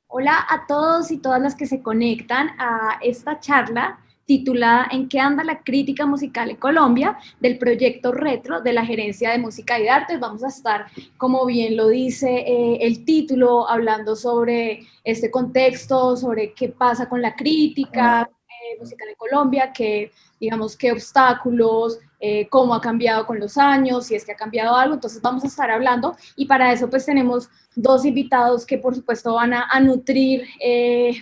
Hola a todos y todas las que se conectan a esta charla titulada ¿En qué anda la crítica musical en Colombia? Del proyecto Retro de la Gerencia de Música y de Artes. Vamos a estar, como bien lo dice el título, hablando sobre este contexto, sobre qué pasa con la crítica musical en Colombia, digamos, qué obstáculos, cómo ha cambiado con los años, si es que ha cambiado algo. Entonces vamos a estar hablando y para eso pues tenemos dos invitados que por supuesto van a nutrir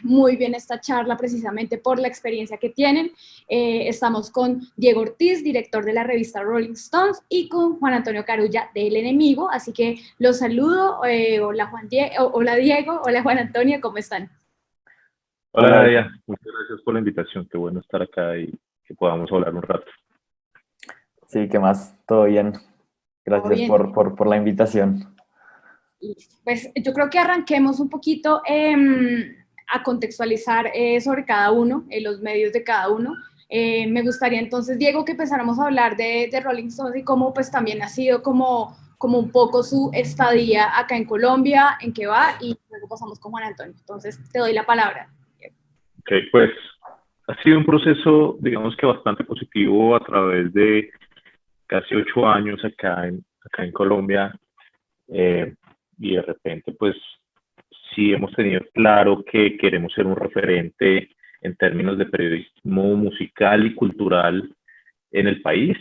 muy bien esta charla precisamente por la experiencia que tienen. Estamos con Diego Ortiz, director de la revista Rolling Stones, y con Juan Antonio Carulla de El Enemigo. Así que los saludo. Hola Diego, hola Juan Antonio, ¿cómo están? Hola Hola, Nadia, muchas gracias por la invitación, qué bueno estar acá y que podamos hablar un rato. sí, ¿qué más? ¿Todo bien? ¿Todo Gracias bien? por la invitación. Pues yo creo que arranquemos un poquito a contextualizar sobre cada uno, los medios de cada uno. Me gustaría entonces, Diego, que empezáramos a hablar de Rolling Stones y cómo pues también ha sido como un poco su estadía acá en Colombia, en qué va, y luego pasamos con Juan Antonio. Entonces, te doy la palabra. Ok, pues ha sido un proceso, digamos que bastante positivo a través de casi 8 años acá en Colombia, eh, y de repente pues sí hemos tenido claro que queremos ser un referente en términos de periodismo musical y cultural en el país,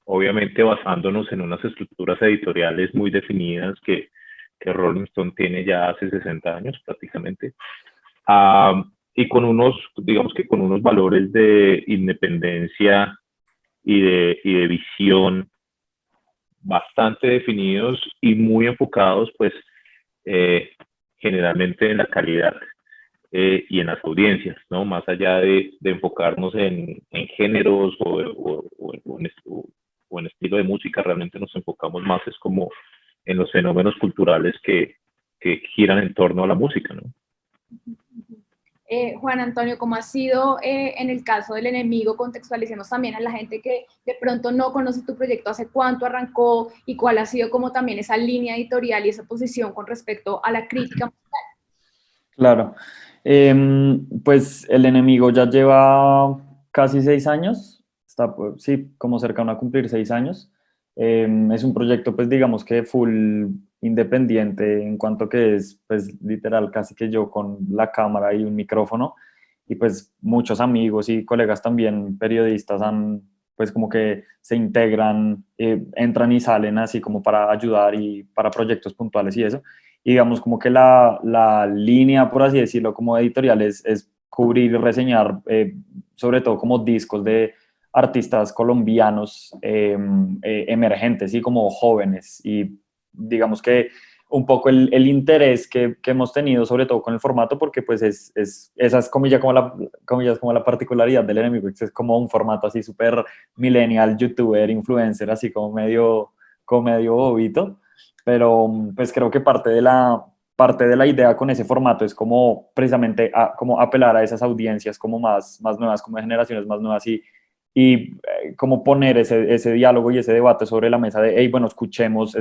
obviamente basándonos en unas estructuras editoriales muy definidas que Rolling Stone tiene ya hace 60 años prácticamente, y con unos, digamos que con unos valores de independencia y de visión bastante definidos y muy enfocados, pues, eh, generalmente en la calidad y en las audiencias, ¿no? Más allá de enfocarnos en géneros o en estilo de música, realmente nos enfocamos más es como en los fenómenos culturales que giran en torno a la música, ¿no? Juan Antonio, ¿cómo ha sido en el caso del enemigo? Contextualicemos también a la gente que de pronto no conoce tu proyecto, hace cuánto arrancó y cuál ha sido como también esa línea editorial y esa posición con respecto a la crítica. Claro. Pues El Enemigo ya lleva casi 6 años, está sí, como cercano a cumplir 6 años. Es un proyecto, pues digamos que full independiente en cuanto que es, pues literal, casi que yo con la cámara y un micrófono y pues muchos amigos y colegas también periodistas han, pues como que se integran, entran y salen así como para ayudar y para proyectos puntuales y eso. Y digamos como que la línea, por así decirlo, como editorial es cubrir y reseñar sobre todo como discos de artistas colombianos emergentes y como jóvenes. Y digamos que un poco el interés que hemos tenido, sobre todo con el formato, porque pues esa es comillas, como la particularidad del enemigo, que es como un formato así súper millennial, youtuber, influencer, así como medio bobito, pero pues creo que parte de la idea con ese formato es como precisamente como apelar a esas audiencias como más nuevas, como de generaciones más nuevas y como poner ese diálogo y ese debate sobre la mesa de, hey, bueno, escuchemos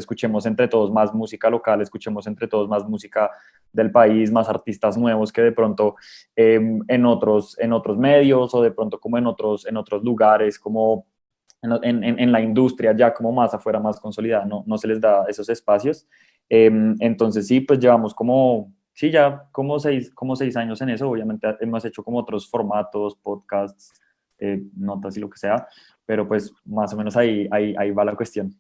entre todos más música local, escuchemos entre todos más música del país, más artistas nuevos que de pronto en otros medios o de pronto como en otros lugares, como en la industria ya como más afuera, más consolidada, no se les da esos espacios. Entonces sí, pues llevamos sí, ya como 6 años en eso. Obviamente hemos hecho como otros formatos, podcasts, notas y lo que sea, pero pues más o menos ahí va la cuestión.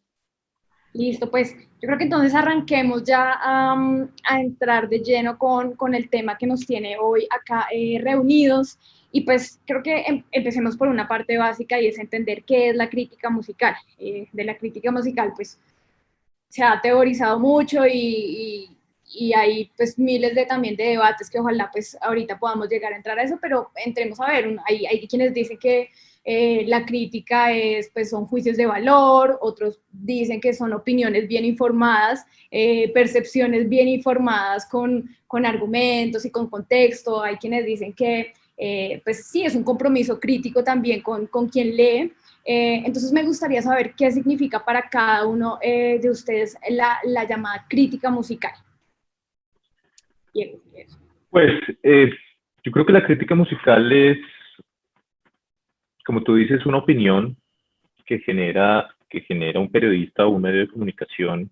Listo, pues yo creo que entonces arranquemos ya a entrar de lleno con el tema que nos tiene hoy acá reunidos y pues creo que empecemos por una parte básica y es entender qué es la crítica musical. De la crítica musical pues se ha teorizado mucho y hay pues miles de también de debates que ojalá pues ahorita podamos llegar a entrar a eso, pero entremos a ver, hay quienes dicen que la crítica pues son juicios de valor, otros dicen que son opiniones bien informadas, percepciones bien informadas con argumentos y con contexto, hay quienes dicen que pues sí, es un compromiso crítico también con quien lee. Entonces me gustaría saber qué significa para cada uno de ustedes la llamada crítica musical. Diego, si quieres. Pues yo creo que la crítica musical es, como tú dices, una opinión que genera un periodista o un medio de comunicación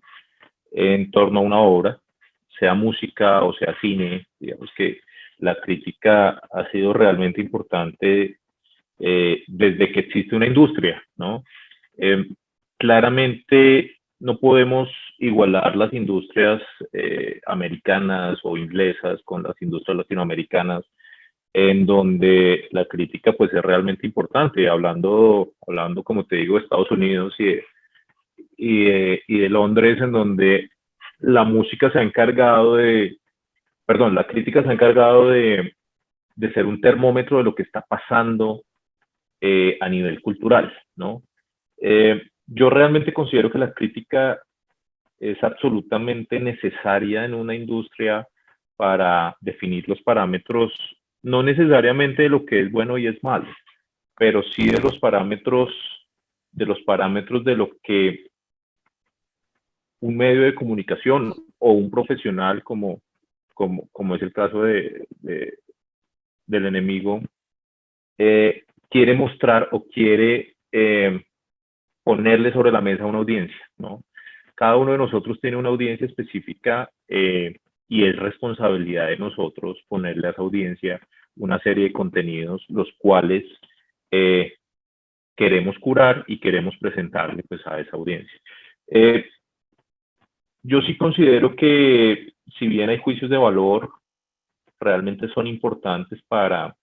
en torno a una obra, sea música o sea cine. Digamos que la crítica ha sido realmente importante desde que existe una industria, ¿no? Eh, Claramente no podemos igualar las industrias americanas o inglesas con las industrias latinoamericanas, en donde la crítica pues es realmente importante, hablando como te digo, de Estados Unidos y de Londres, en donde la música se ha encargado de, perdón, la crítica se ha encargado de ser un termómetro de lo que está pasando a nivel cultural, ¿no? Yo realmente considero que la crítica es absolutamente necesaria en una industria para definir los parámetros, no necesariamente de lo que es bueno y es malo, pero sí de lo que un medio de comunicación o un profesional como es el caso del enemigo, quiere mostrar o quiere ponerle sobre la mesa a una audiencia, ¿no? Cada uno de nosotros tiene una audiencia específica y es responsabilidad de nosotros ponerle a esa audiencia una serie de contenidos los cuales eh, queremos curar y queremos presentarle pues a esa audiencia. Eh, yo sí considero que si bien hay juicios de valor, realmente son importantes para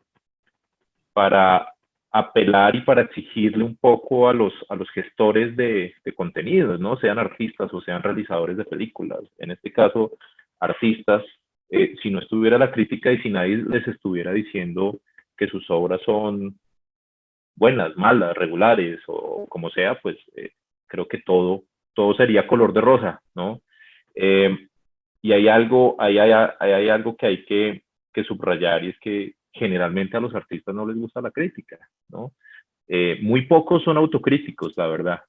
apelar y para exigirle un poco a los gestores de contenidos, ¿no? Sean artistas o sean realizadores de películas. En este caso, artistas, si no estuviera la crítica y si nadie les estuviera diciendo que sus obras son buenas, malas, regulares o como sea, pues creo que todo sería color de rosa, ¿no? Eh, y hay algo que hay que subrayar, y es que generalmente a los artistas no les gusta la crítica, ¿no? Muy pocos son autocríticos, la verdad.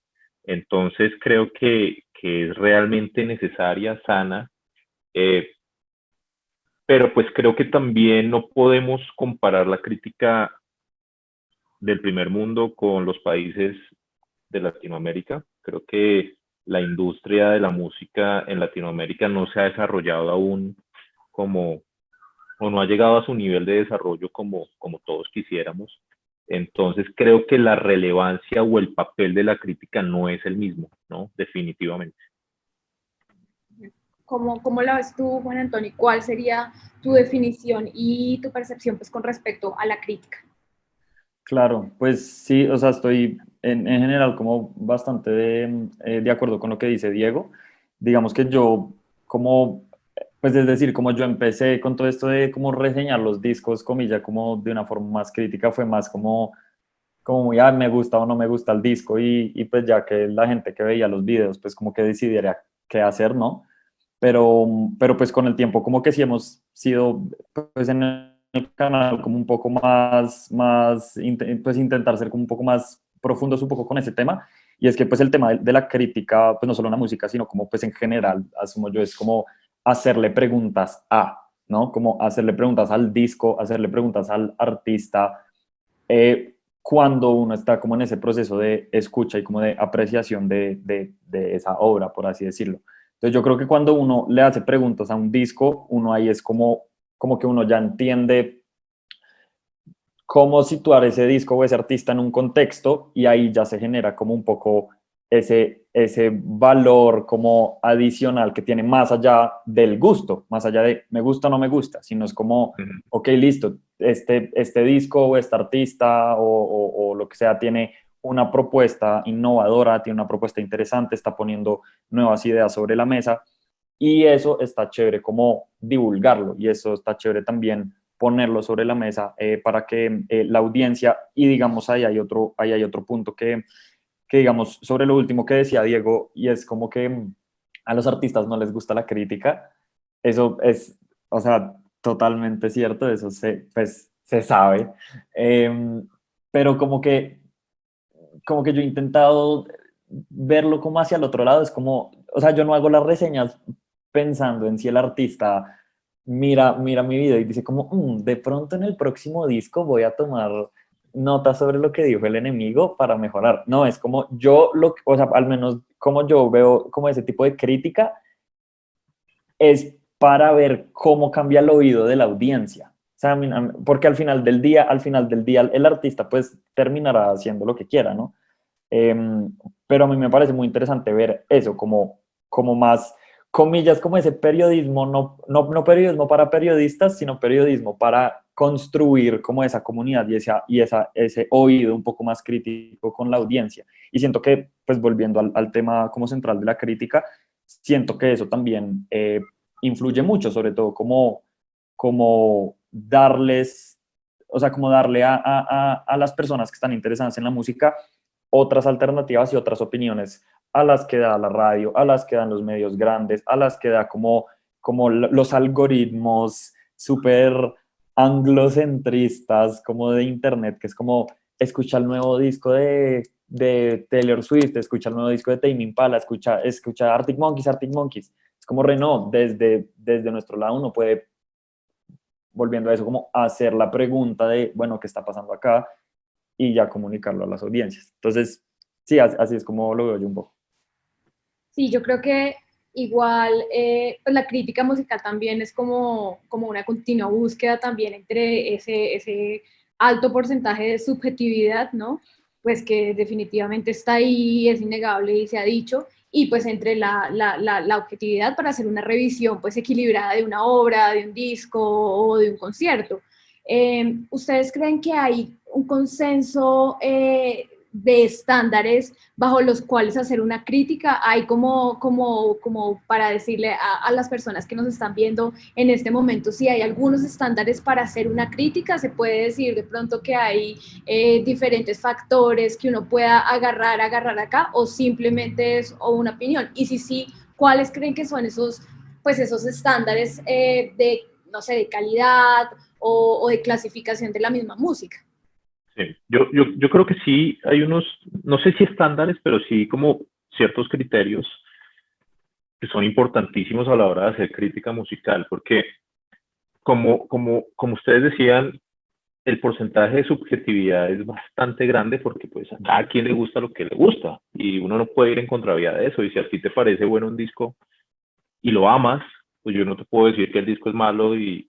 Entonces creo que es realmente necesaria, sana, eh, pero pues creo que también no podemos comparar la crítica del primer mundo con los países de Latinoamérica. Creo que la industria de la música en Latinoamérica no se ha desarrollado aún como, o no ha llegado a su nivel de desarrollo como todos quisiéramos. Entonces creo que la relevancia o el papel de la crítica no es el mismo, ¿no? Definitivamente. ¿Cómo la ves tú, Juan Antonio? ¿Cuál sería tu definición y tu percepción pues, con respecto a la crítica? Claro, pues sí, o sea, estoy en general como bastante de acuerdo con lo que dice Diego. Digamos que yo, como, pues es decir, como yo empecé con todo esto de como reseñar los discos, comilla, como de una forma más crítica, fue más como muy, me gusta o no me gusta el disco y pues ya que la gente que veía los videos, pues como que decidiera qué hacer, ¿no? Pero pues con el tiempo como que sí hemos sido pues en el canal como un poco pues intentar ser como un poco más profundos un poco con ese tema. Y es que pues el tema de la crítica, pues no solo en la música, sino como pues en general, asumo yo, es como hacerle preguntas ¿no? Como hacerle preguntas al disco, hacerle preguntas al artista, cuando uno está como en ese proceso de escucha y como de apreciación de esa obra, por así decirlo. Entonces yo creo que cuando uno le hace preguntas a un disco, uno ahí es como que uno ya entiende cómo situar ese disco o ese artista en un contexto y ahí ya se genera como un poco ese valor como adicional que tiene más allá del gusto, más allá de me gusta o no me gusta, sino es como, ok, listo, este disco o este artista o lo que sea tiene una propuesta innovadora, tiene una propuesta interesante, está poniendo nuevas ideas sobre la mesa y eso está chévere como divulgarlo y eso está chévere también ponerlo sobre la mesa para que la audiencia, y digamos ahí hay otro punto que digamos sobre lo último que decía Diego, y es como que a los artistas no les gusta la crítica, eso es, o sea, totalmente cierto, eso pues, se sabe, pero como que yo he intentado verlo como hacia el otro lado, es como, o sea, yo no hago las reseñas pensando en si el artista mira mi video y dice como, de pronto en el próximo disco voy a tomar notas sobre lo que dijo el enemigo para mejorar. No, es como o sea, al menos como yo veo como ese tipo de crítica, es para ver cómo cambia el oído de la audiencia. O sea, porque al final del día, el artista pues terminará haciendo lo que quiera, ¿no? Pero a mí me parece muy interesante ver eso, como más, comillas, como ese periodismo, no periodismo para periodistas, sino periodismo para construir como esa comunidad ese oído un poco más crítico con la audiencia. Y siento que, pues volviendo al tema como central de la crítica, siento que eso también influye mucho, sobre todo como darles, o sea, como darle a las personas que están interesadas en la música otras alternativas y otras opiniones a las que da la radio, a las que dan los medios grandes, a las que da como los algoritmos súper anglocentristas como de internet, que es como escucha el nuevo disco de Taylor Swift, escucha el nuevo disco de Tame Impala, escucha Arctic Monkeys, Arctic Monkeys. Es como Renault, desde nuestro lado uno puede, volviendo a eso, como hacer la pregunta de, bueno, ¿qué está pasando acá? Y ya comunicarlo a las audiencias. Entonces, sí, así es como lo veo yo un poco. Sí, yo creo que igual pues la crítica musical también es como una continua búsqueda también entre ese alto porcentaje de subjetividad, ¿no? Pues que definitivamente está ahí, es innegable y se ha dicho, y pues entre la objetividad para hacer una revisión pues equilibrada de una obra, de un disco o de un concierto. ¿Ustedes creen que hay un consenso de estándares bajo los cuales hacer una crítica? Hay como para decirle a las personas que nos están viendo en este momento si hay algunos estándares para hacer una crítica. Se puede decir de pronto que hay diferentes factores que uno pueda agarrar acá, o simplemente es una opinión. Y si sí, ¿cuáles creen que son esos estándares de, no sé, de calidad o de clasificación de la misma música? Sí, yo creo que sí hay unos, no sé si estándares, pero sí como ciertos criterios que son importantísimos a la hora de hacer crítica musical, porque como ustedes decían, el porcentaje de subjetividad es bastante grande porque pues a cada quien le gusta lo que le gusta y uno no puede ir en contravía de eso. Y si a ti te parece bueno un disco y lo amas, pues yo no te puedo decir que el disco es malo y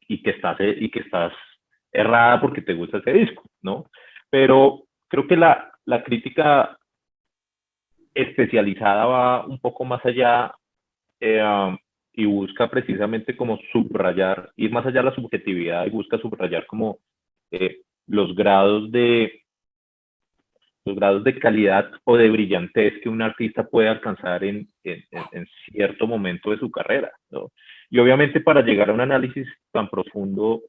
que estás errada porque te gusta ese disco, ¿no? Pero creo que la crítica especializada va un poco más allá y busca precisamente como subrayar, ir más allá de la subjetividad y busca subrayar como eh, los grados de los grados de calidad o de brillantez que un artista puede alcanzar en cierto momento de su carrera, ¿no? Y obviamente para llegar a un análisis tan profundo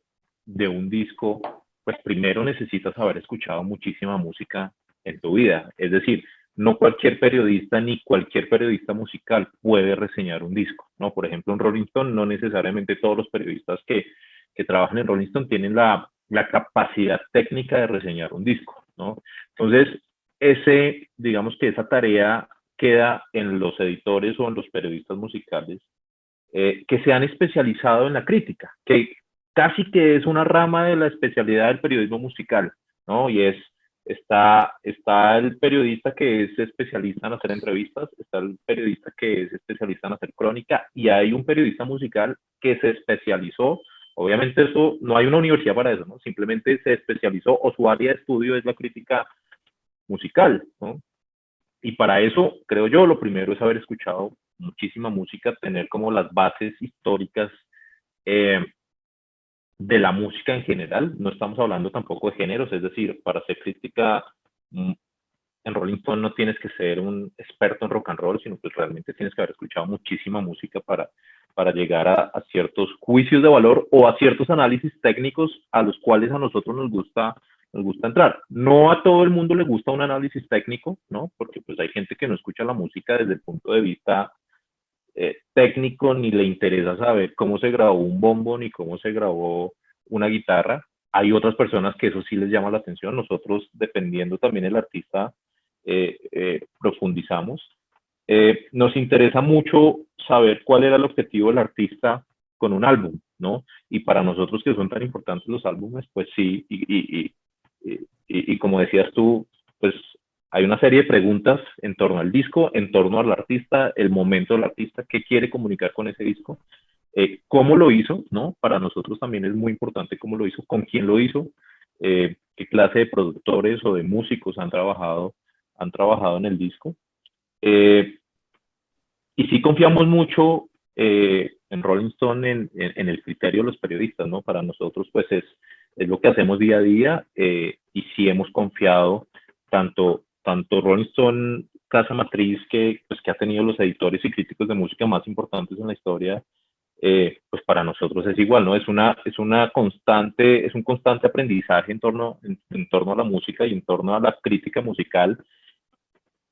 de un disco, pues primero necesitas haber escuchado muchísima música en tu vida. Es decir, no cualquier periodista ni cualquier periodista musical puede reseñar un disco, ¿no? Por ejemplo, en Rolling Stone, no necesariamente todos los periodistas que trabajan en Rolling Stone tienen la capacidad técnica de reseñar un disco, ¿no? Entonces, digamos que esa tarea queda en los editores o en los periodistas musicales que se han especializado en la crítica, que casi que es una rama de la especialidad del periodismo musical, ¿no? Está el periodista que es especialista en hacer entrevistas, está el periodista que es especialista en hacer crónica, y hay un periodista musical que se especializó. Obviamente eso, no hay una universidad para eso, ¿no? Simplemente se especializó o su área de estudio es la crítica musical, ¿no? Y para eso, creo yo, lo primero es haber escuchado muchísima música, tener como las bases históricas eh, de la música en general. No estamos hablando tampoco de géneros, es decir, para hacer crítica en Rolling Stone no tienes que ser un experto en rock and roll, sino pues realmente tienes que haber escuchado muchísima música para llegar a ciertos juicios de valor o a ciertos análisis técnicos a los cuales a nosotros nos gusta entrar. No a todo el mundo le gusta un análisis técnico, ¿no? Porque pues hay gente que no escucha la música desde el punto de vista técnico, ni le interesa saber cómo se grabó un bombo, ni cómo se grabó una guitarra. Hay otras personas que eso sí les llama la atención. Nosotros, dependiendo también del artista, profundizamos. Nos interesa mucho saber cuál era el objetivo del artista con un álbum, ¿no? Y para nosotros que son tan importantes los álbumes, pues sí, y como decías tú, pues hay una serie de preguntas en torno al disco, en torno al artista, el momento del artista, qué quiere comunicar con ese disco, cómo lo hizo, ¿no? Para nosotros también es muy importante cómo lo hizo, con quién lo hizo, qué clase de productores o de músicos han trabajado en el disco. Y sí confiamos mucho en Rolling Stone, en el criterio de los periodistas, ¿no? Para nosotros, pues es lo que hacemos día a día, y sí hemos confiado tanto Rolling Stone, casa matriz, pues, que ha tenido los editores y críticos de música más importantes en la historia, pues para nosotros es igual, ¿no? Es un constante aprendizaje en torno a la música y en torno a la crítica musical.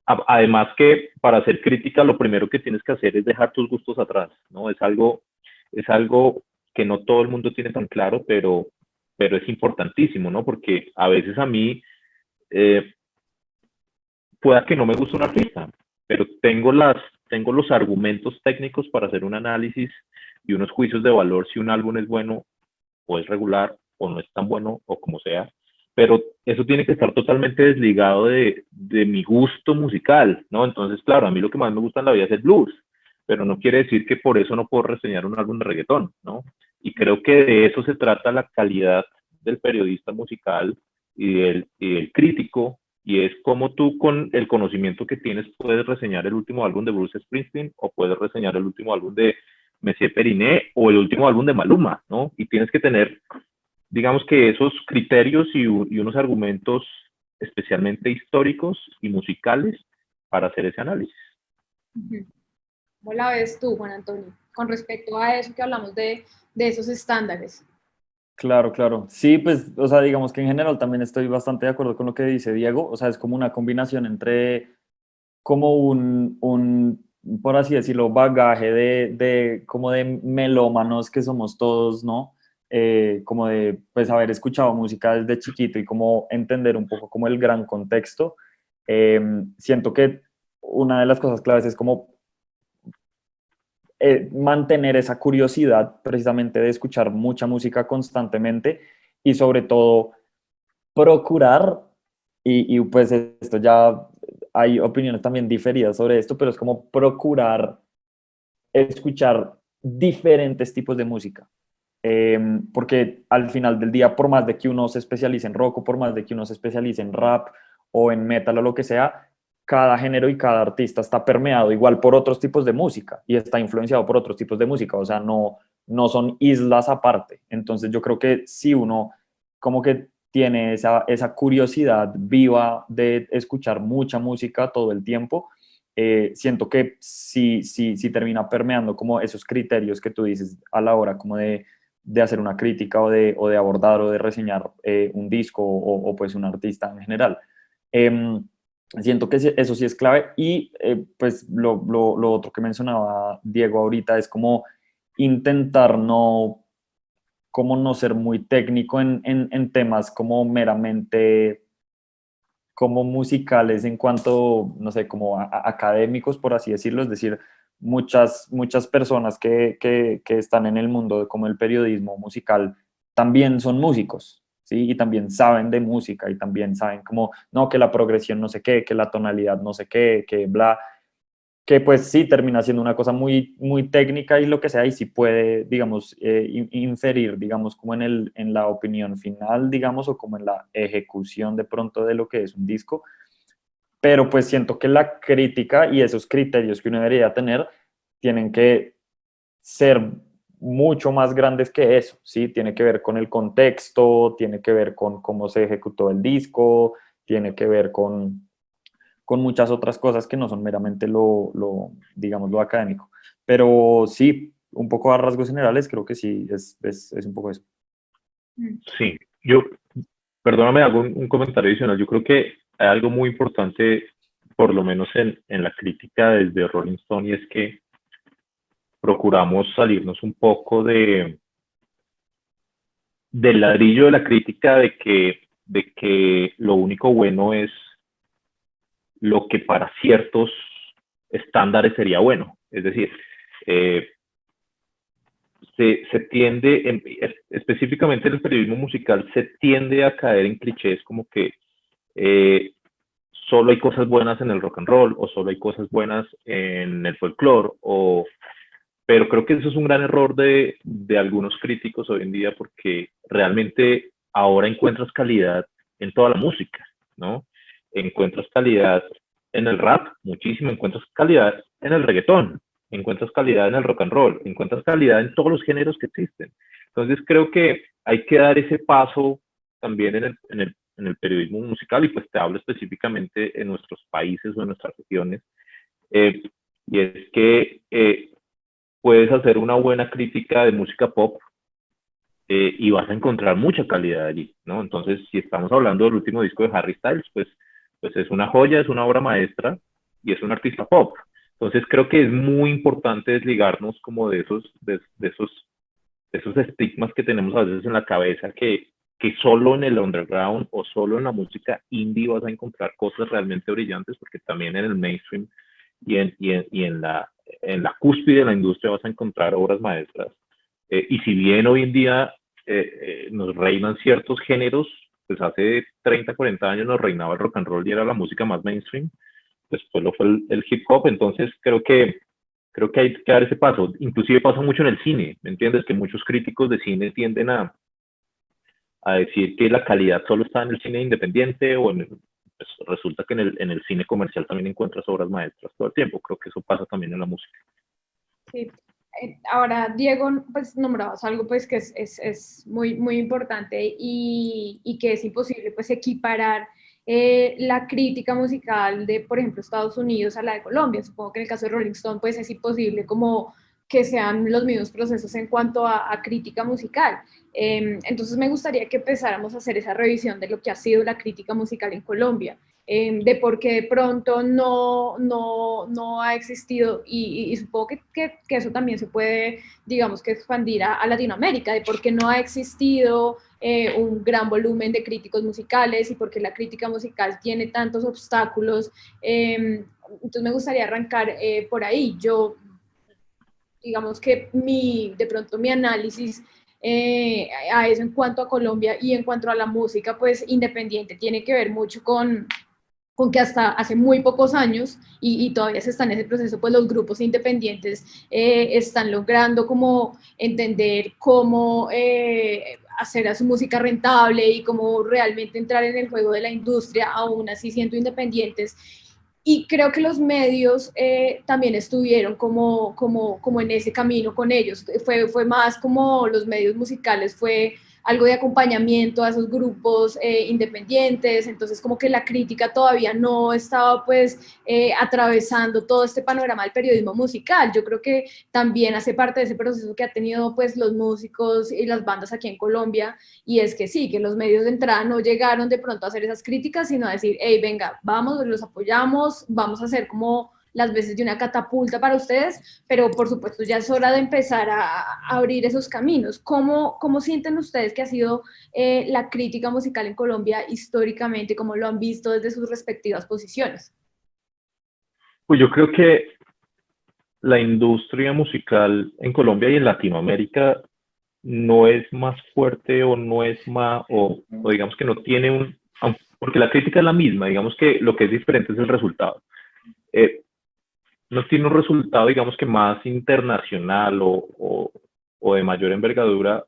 Además que para hacer crítica lo primero que tienes que hacer es dejar tus gustos atrás, ¿no? Es algo que no todo el mundo tiene tan claro, pero es importantísimo, ¿no? Porque a veces a mí eh, pueda que no me guste un artista, pero tengo los argumentos técnicos para hacer un análisis y unos juicios de valor si un álbum es bueno o es regular o no es tan bueno o como sea, pero eso tiene que estar totalmente desligado de mi gusto musical, ¿no? Entonces, claro, a mí lo que más me gusta en la vida es el blues, pero no quiere decir que por eso no puedo reseñar un álbum de reggaetón, ¿no? Y creo que de eso se trata la calidad del periodista musical y del crítico, y es como tú con el conocimiento que tienes puedes reseñar el último álbum de Bruce Springsteen o puedes reseñar el último álbum de Messier Periné o el último álbum de Maluma, ¿no? Y tienes que tener, digamos que esos criterios y unos argumentos especialmente históricos y musicales para hacer ese análisis. ¿Cómo la ves tú, Juan Antonio, con respecto a eso que hablamos de esos estándares? Claro, claro. Sí, pues, o sea, digamos que en general también estoy bastante de acuerdo con lo que dice Diego. O sea, es como una combinación entre como por así decirlo, bagaje como de melómanos que somos todos, ¿no? Como de, pues, haber escuchado música desde chiquito y como entender un poco como el gran contexto. Siento que una de las cosas claves es como mantener esa curiosidad precisamente de escuchar mucha música constantemente y sobre todo procurar, pues esto ya hay opiniones también diferidas sobre esto, pero es como procurar escuchar diferentes tipos de música. Porque al final del día, por más de que uno se especialice en rock o por más de que uno se especialice en rap o en metal o lo que sea, cada género y cada artista está permeado igual por otros tipos de música y está influenciado por otros tipos de música, o sea, no son islas aparte. Entonces yo creo que si uno como que tiene esa curiosidad viva de escuchar mucha música todo el tiempo, siento que sí termina permeando como esos criterios que tú dices a la hora como de hacer una crítica o de abordar o de reseñar un disco o pues un artista en general. Siento que eso sí es clave y pues lo otro que mencionaba Diego ahorita es como intentar como no ser muy técnico en temas como meramente como musicales en cuanto, no sé, como académicos, por así decirlo, es decir, muchas personas que están en el mundo como el periodismo musical también son músicos, ¿sí? Y también saben de música y también saben como, no, que la progresión no sé qué, que la tonalidad no sé qué, que bla, que pues sí termina siendo una cosa muy técnica y lo que sea, y sí puede, digamos, inferir, digamos, como en la opinión final, digamos, o como en la ejecución de pronto de lo que es un disco, pero pues siento que la crítica y esos criterios que uno debería tener tienen que ser mucho más grandes que eso, ¿sí? Tiene que ver con el contexto, tiene que ver con cómo se ejecutó el disco, tiene que ver con muchas otras cosas que no son meramente digamos, lo académico. Pero sí, un poco a rasgos generales, creo que sí, es un poco eso. Sí, yo, perdóname, hago un comentario adicional. Yo creo que hay algo muy importante, por lo menos en la crítica desde Rolling Stone, y es que procuramos salirnos un poco del ladrillo de la crítica de que lo único bueno es lo que para ciertos estándares sería bueno. Es decir, se tiende, específicamente en el periodismo musical, se tiende a caer en clichés como que solo hay cosas buenas en el rock and roll o solo hay cosas buenas en el folclore, pero creo que eso es un gran error de algunos críticos hoy en día porque realmente ahora encuentras calidad en toda la música, ¿no? Encuentras calidad en el rap, muchísimo, encuentras calidad en el reggaetón, encuentras calidad en el rock and roll, encuentras calidad en todos los géneros que existen. Entonces creo que hay que dar ese paso también en el periodismo musical, y pues te hablo específicamente en nuestros países o en nuestras regiones, y es que puedes hacer una buena crítica de música pop y vas a encontrar mucha calidad allí, ¿no? Entonces, si estamos hablando del último disco de Harry Styles, pues es una joya, es una obra maestra y es un artista pop. Entonces, creo que es muy importante desligarnos como de esos estigmas que tenemos a veces en la cabeza, que solo en el underground o solo en la música indie vas a encontrar cosas realmente brillantes, porque también en el mainstream en la cúspide de la industria vas a encontrar obras maestras. Y si bien hoy en día nos reinan ciertos géneros, pues hace 30, 40 años nos reinaba el rock and roll y era la música más mainstream, después lo fue el hip hop. Entonces creo que hay que dar ese paso. Inclusive pasa mucho en el cine, ¿me entiendes? Que muchos críticos de cine tienden a decir que la calidad solo está en el cine independiente o pues resulta que en el cine comercial también encuentras obras maestras todo el tiempo. Creo que eso pasa también en la música. Sí. Ahora, Diego, pues nombrabas algo pues que es muy, muy importante y que es imposible pues equiparar la crítica musical de, por ejemplo, Estados Unidos a la de Colombia. Supongo que en el caso de Rolling Stone pues es imposible como que sean los mismos procesos en cuanto a crítica musical. Entonces me gustaría que empezáramos a hacer esa revisión de lo que ha sido la crítica musical en Colombia, de por qué de pronto no ha existido, y supongo que eso también se puede, digamos, que expandir a Latinoamérica, de por qué no ha existido un gran volumen de críticos musicales y por qué la crítica musical tiene tantos obstáculos. Entonces me gustaría arrancar por ahí. Yo, digamos que de pronto mi análisis a eso en cuanto a Colombia y en cuanto a la música, pues independiente, tiene que ver mucho con que hasta hace muy pocos años, y todavía se está en ese proceso, pues los grupos independientes están logrando como entender cómo hacer a su música rentable y cómo realmente entrar en el juego de la industria, aún así siendo independientes. Y creo que los medios también estuvieron como en ese camino con ellos. Fue más como los medios musicales, fue algo de acompañamiento a esos grupos independientes, entonces como que la crítica todavía no estaba pues atravesando todo este panorama del periodismo musical. Yo creo que también hace parte de ese proceso que ha tenido pues los músicos y las bandas aquí en Colombia, y es que sí, que los medios de entrada no llegaron de pronto a hacer esas críticas, sino a decir, hey, venga, vamos, los apoyamos, vamos a hacer como las veces de una catapulta para ustedes, pero por supuesto ya es hora de empezar a abrir esos caminos. ¿Cómo sienten ustedes que ha sido la crítica musical en Colombia históricamente? ¿Cómo lo han visto desde sus respectivas posiciones? Pues yo creo que la industria musical en Colombia y en Latinoamérica no es más fuerte o no es más, o digamos que no tiene porque la crítica es la misma, digamos que lo que es diferente es el resultado. No tiene un resultado, digamos que más internacional o de mayor envergadura,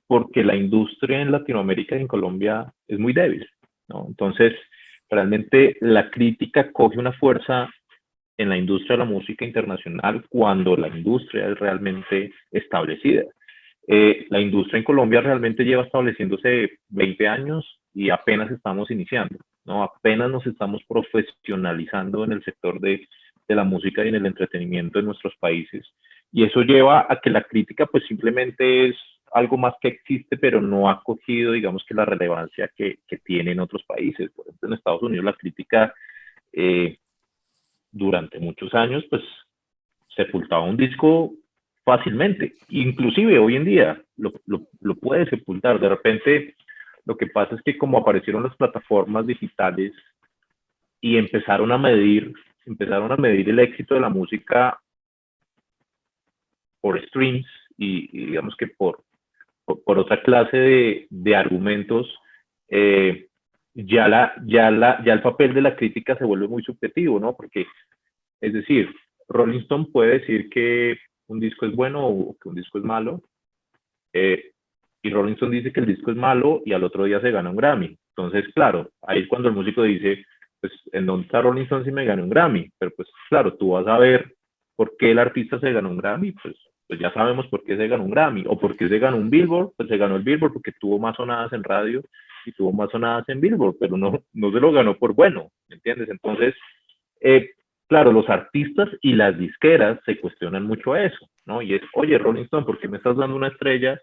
porque la industria en Latinoamérica y en Colombia es muy débil, ¿no? Entonces, realmente la crítica coge una fuerza en la industria de la música internacional cuando la industria es realmente establecida. La industria en Colombia realmente lleva estableciéndose 20 años y apenas estamos iniciando, ¿no? Apenas nos estamos profesionalizando en el sector de la música y en el entretenimiento en nuestros países. Y eso lleva a que la crítica pues simplemente es algo más que existe, pero no ha cogido, digamos que la relevancia que tiene en otros países. Por ejemplo, en Estados Unidos la crítica durante muchos años pues sepultaba un disco fácilmente. Inclusive hoy en día lo puede sepultar. De repente lo que pasa es que como aparecieron las plataformas digitales y empezaron a medir el éxito de la música por streams digamos que por otra clase de argumentos, ya el papel de la crítica se vuelve muy subjetivo, ¿no? Porque, es decir, Rolling Stone puede decir que un disco es bueno o que un disco es malo, y Rolling Stone dice que el disco es malo y al otro día se gana un Grammy. Entonces, claro, ahí es cuando el músico dice, pues, ¿en dónde está Rolling Stone si me ganó un Grammy? Pero pues, claro, tú vas a ver por qué el artista se ganó un Grammy, pues ya sabemos por qué se ganó un Grammy, o por qué se ganó un Billboard, pues se ganó el Billboard porque tuvo más sonadas en radio y tuvo más sonadas en Billboard, pero no se lo ganó por bueno, ¿me entiendes? Entonces, eh, claro, los artistas y las disqueras se cuestionan mucho eso, ¿no? Y es, oye, Rolling Stone, ¿por qué me estás dando una estrella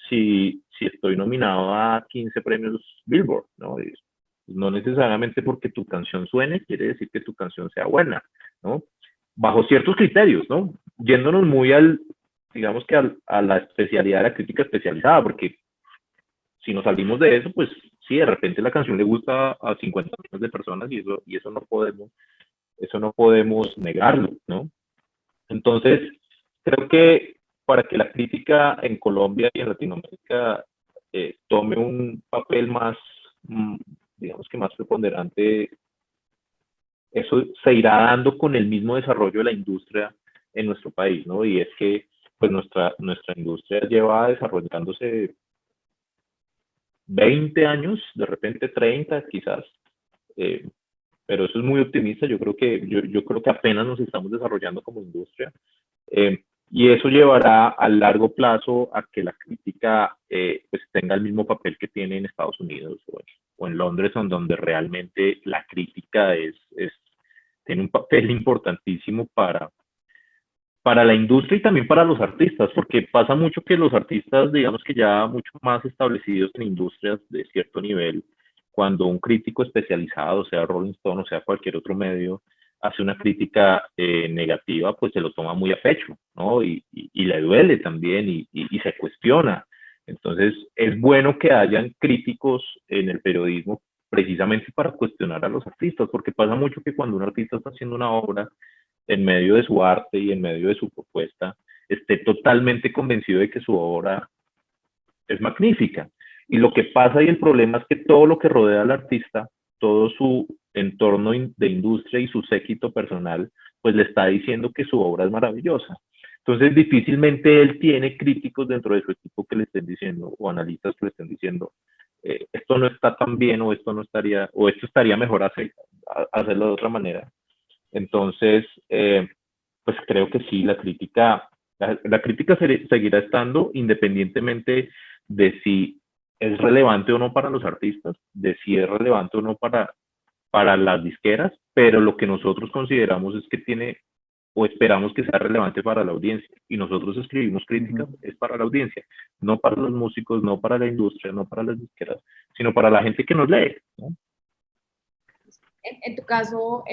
si estoy nominado a 15 premios Billboard, ¿no? Y no necesariamente porque tu canción suene, quiere decir que tu canción sea buena, ¿no? Bajo ciertos criterios, ¿no? Yéndonos muy digamos que a la especialidad de la crítica especializada, porque si nos salimos de eso, pues sí, de repente la canción le gusta a 50 millones de personas y eso no podemos negarlo, ¿no? Entonces, creo que para que la crítica en Colombia y en Latinoamérica tome un papel más, digamos que más preponderante, eso se irá dando con el mismo desarrollo de la industria en nuestro país, ¿no? Y es que pues nuestra industria lleva desarrollándose 20 años, de repente 30 quizás, eh, pero eso es muy optimista. Yo creo que apenas nos estamos desarrollando como industria, y eso llevará a largo plazo a que la crítica pues tenga el mismo papel que tiene en Estados Unidos o en Londres, donde realmente la crítica tiene un papel importantísimo para la industria y también para los artistas, porque pasa mucho que los artistas, digamos que ya mucho más establecidos en industrias de cierto nivel, cuando un crítico especializado, sea Rolling Stone o sea cualquier otro medio, hace una crítica negativa, pues se lo toma muy a pecho, ¿no? Y le duele también y se cuestiona. Entonces, es bueno que hayan críticos en el periodismo precisamente para cuestionar a los artistas, porque pasa mucho que cuando un artista está haciendo una obra, en medio de su arte y en medio de su propuesta, esté totalmente convencido de que su obra es magnífica. Y lo que pasa y el problema es que todo lo que rodea al artista, todo su entorno de industria y su séquito personal, pues le está diciendo que su obra es maravillosa. Entonces, difícilmente él tiene críticos dentro de su equipo que le estén diciendo, o analistas que le estén diciendo, esto no está tan bien, o esto no estaría, o esto estaría mejor hacerlo de otra manera. Entonces, pues creo que sí, la crítica seguirá estando independientemente de si es relevante o no para los artistas, de si es relevante o no para las disqueras, pero lo que nosotros consideramos es que tiene o esperamos que sea relevante para la audiencia. Y nosotros escribimos críticas, es para la audiencia, no para los músicos, no para la industria, no para las disqueras, sino para la gente que nos lee, ¿no? En tu caso,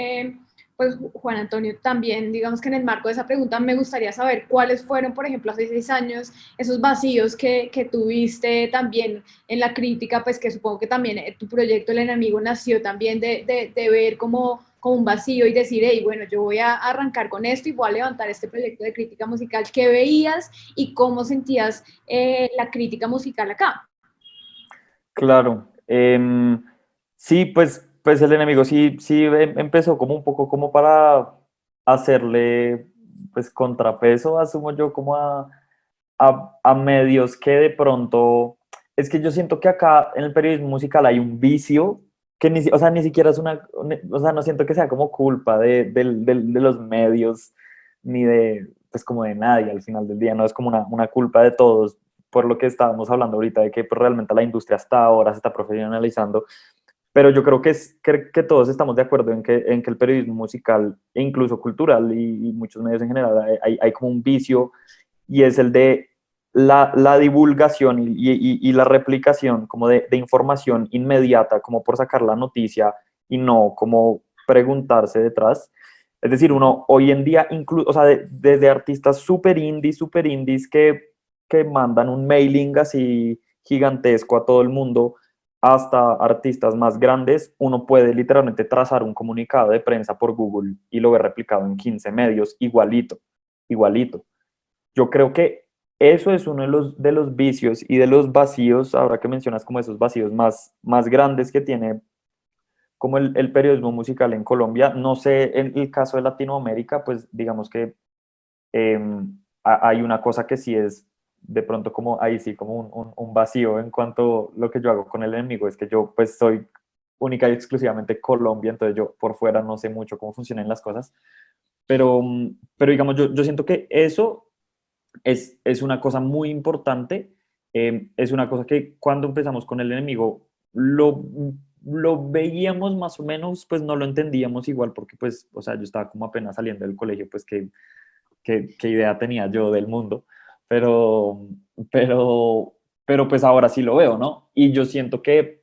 pues Juan Antonio, también digamos que en el marco de esa pregunta me gustaría saber cuáles fueron, por ejemplo, hace 6 años, esos vacíos que tuviste también en la crítica, pues que supongo que también tu proyecto El Enemigo nació también de ver como un vacío y decir, hey, bueno, yo voy a arrancar con esto y voy a levantar este proyecto de crítica musical. ¿Qué veías y cómo sentías la crítica musical acá? Claro. Sí, pues el enemigo sí empezó como un poco como para hacerle pues contrapeso, asumo yo, como a medios que de pronto, es que yo siento que acá en el periodismo musical hay un vicio que o sea, ni siquiera es o sea, no siento que sea como culpa de los medios ni pues como de nadie al final del día, no es como una culpa de todos, por lo que estábamos hablando ahorita, de que pues, realmente la industria hasta ahora se está profesionalizando, pero yo creo que todos estamos de acuerdo en que el periodismo musical e incluso cultural y muchos medios en general hay como un vicio, y es el de la divulgación y la replicación como de información inmediata, como por sacar la noticia y no como preguntarse detrás. Es decir, uno hoy en día, o sea, desde artistas super indies que mandan un mailing así gigantesco a todo el mundo, hasta artistas más grandes, uno puede literalmente trazar un comunicado de prensa por Google y lo ve replicado en 15 medios, igualito, igualito. Yo creo que eso es uno de los vicios y de los vacíos, ahora que mencionas como esos vacíos más grandes que tiene como el periodismo musical en Colombia. No sé, en el caso de Latinoamérica, pues digamos que hay una cosa que sí es de pronto como ahí sí, como un vacío en cuanto a lo que yo hago con el enemigo, es que yo pues soy única y exclusivamente Colombia, entonces yo por fuera no sé mucho cómo funcionan las cosas, pero digamos, yo siento que eso es una cosa muy importante, es una cosa que cuando empezamos con el enemigo lo veíamos más o menos, pues no lo entendíamos igual porque pues, o sea, yo estaba como apenas saliendo del colegio, pues qué idea tenía yo del mundo, pero, pero pues ahora sí lo veo, ¿no? Y yo siento que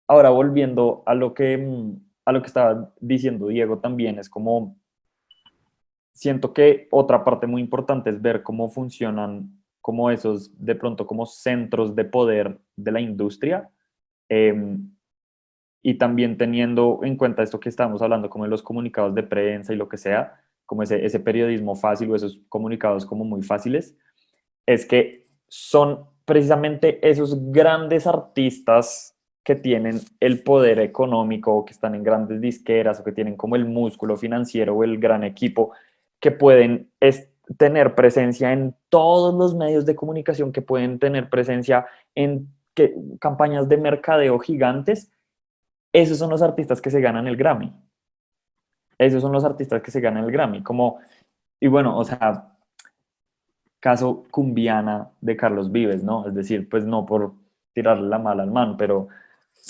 ahora volviendo a lo que estaba diciendo Diego también, es como, siento que otra parte muy importante es ver cómo funcionan como esos, de pronto, como centros de poder de la industria, eh, y también teniendo en cuenta esto que estábamos hablando, como de los comunicados de prensa y lo que sea, como ese periodismo fácil o esos comunicados como muy fáciles, es que son precisamente esos grandes artistas que tienen el poder económico o que están en grandes disqueras o que tienen como el músculo financiero o el gran equipo que pueden tener presencia en todos los medios de comunicación, que pueden tener presencia en campañas de mercadeo gigantes. Esos son los artistas que se ganan el Grammy. Esos son los artistas que se ganan el Grammy. Como, y bueno, o sea, caso Cumbiana de Carlos Vives, ¿no? Es decir, pues no por tirarle la mala al man, pero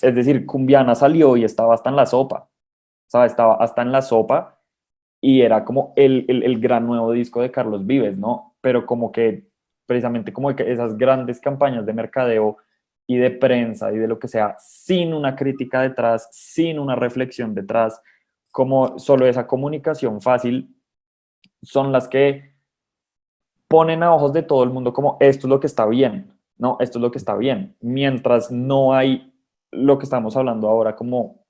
es decir, Cumbiana salió y estaba hasta en la sopa, ¿sabes? Estaba hasta en la sopa y era como el gran nuevo disco de Carlos Vives, ¿no? Pero como que precisamente como que esas grandes campañas de mercadeo y de prensa y de lo que sea, sin una crítica detrás, sin una reflexión detrás, como solo esa comunicación fácil, son las que ponen a ojos de todo el mundo como esto es lo que está bien, ¿no? Esto es lo que está bien, mientras no hay lo que estamos hablando ahora como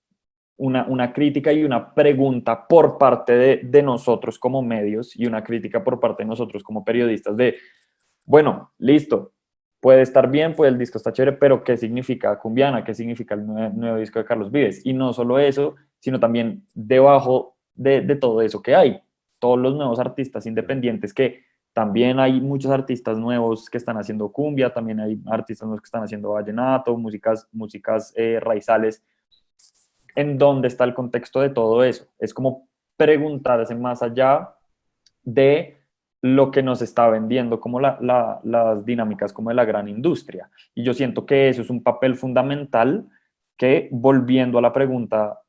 una crítica y una pregunta por parte de nosotros como medios y una crítica por parte de nosotros como periodistas de, bueno, listo, puede estar bien, pues el disco está chévere, pero ¿qué significa Cumbiana? ¿Qué significa el nuevo disco de Carlos Vives? Y no solo eso, sino también debajo de todo eso que hay, todos los nuevos artistas independientes que también hay muchos artistas nuevos que están haciendo cumbia, también hay artistas nuevos que están haciendo vallenato, músicas raizales. ¿En dónde está el contexto de todo eso? Es como preguntarse más allá de lo que nos está vendiendo como las dinámicas como de la gran industria. Y yo siento que eso es un papel fundamental que, volviendo a la pregunta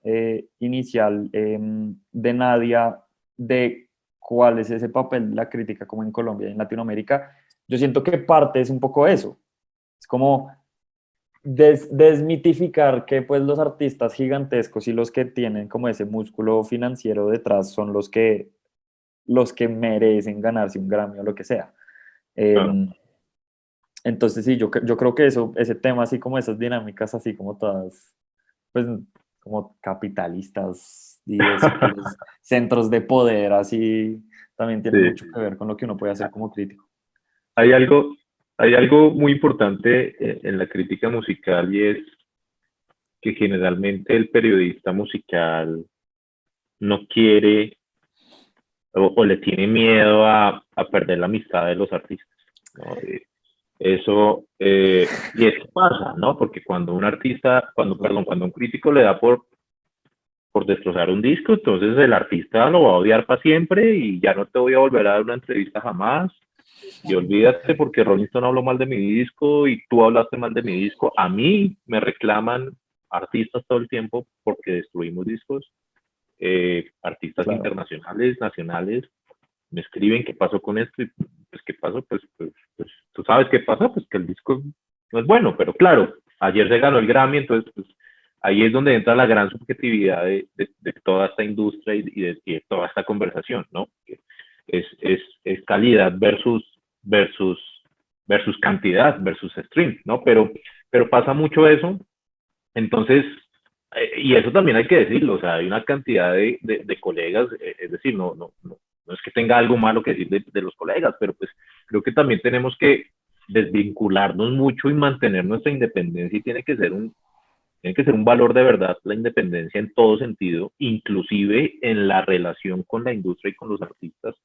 inicial de Nadia, de cuál es ese papel de la crítica como en Colombia y en Latinoamérica, yo siento que parte es un poco eso. Es como desmitificar que pues los artistas gigantescos y los que tienen como ese músculo financiero detrás son los que merecen ganarse un Grammy o lo que sea. Claro. Entonces sí, yo creo que eso, ese tema así como esas dinámicas así como todas, pues como capitalistas y esos centros de poder así también tienen Sí. mucho que ver con lo que uno puede hacer como crítico. Hay algo, hay algo muy importante en la crítica musical y es que generalmente el periodista musical no quiere o le tiene miedo a perder la amistad de los artistas, ¿no? Eso, y es que pasa, ¿no? Porque cuando un artista, perdón, cuando un crítico le da por destrozar un disco, entonces el artista lo va a odiar para siempre y ya no te voy a volver a dar una entrevista jamás. Y olvídate porque Rolling Stone habló mal de mi disco y tú hablaste mal de mi disco. A mí me reclaman artistas todo el tiempo porque destruimos discos. Artistas Claro, internacionales, nacionales, me escriben qué pasó con esto y pues qué pasó, pues tú sabes qué pasó, pues que el disco no es bueno, pero claro, ayer se ganó el Grammy, entonces pues ahí es donde entra la gran subjetividad de toda esta industria y de toda esta conversación, ¿no? Es calidad versus, versus cantidad, versus stream, ¿no? Pero pasa mucho eso, entonces, y eso también hay que decirlo, o sea, hay una cantidad de colegas, es decir, no es que tenga algo malo que decir de los colegas, pero pues creo que también tenemos que desvincularnos mucho y mantener nuestra independencia, y tiene que ser un valor de verdad la independencia en todo sentido, inclusive en la relación con la industria y con los artistas,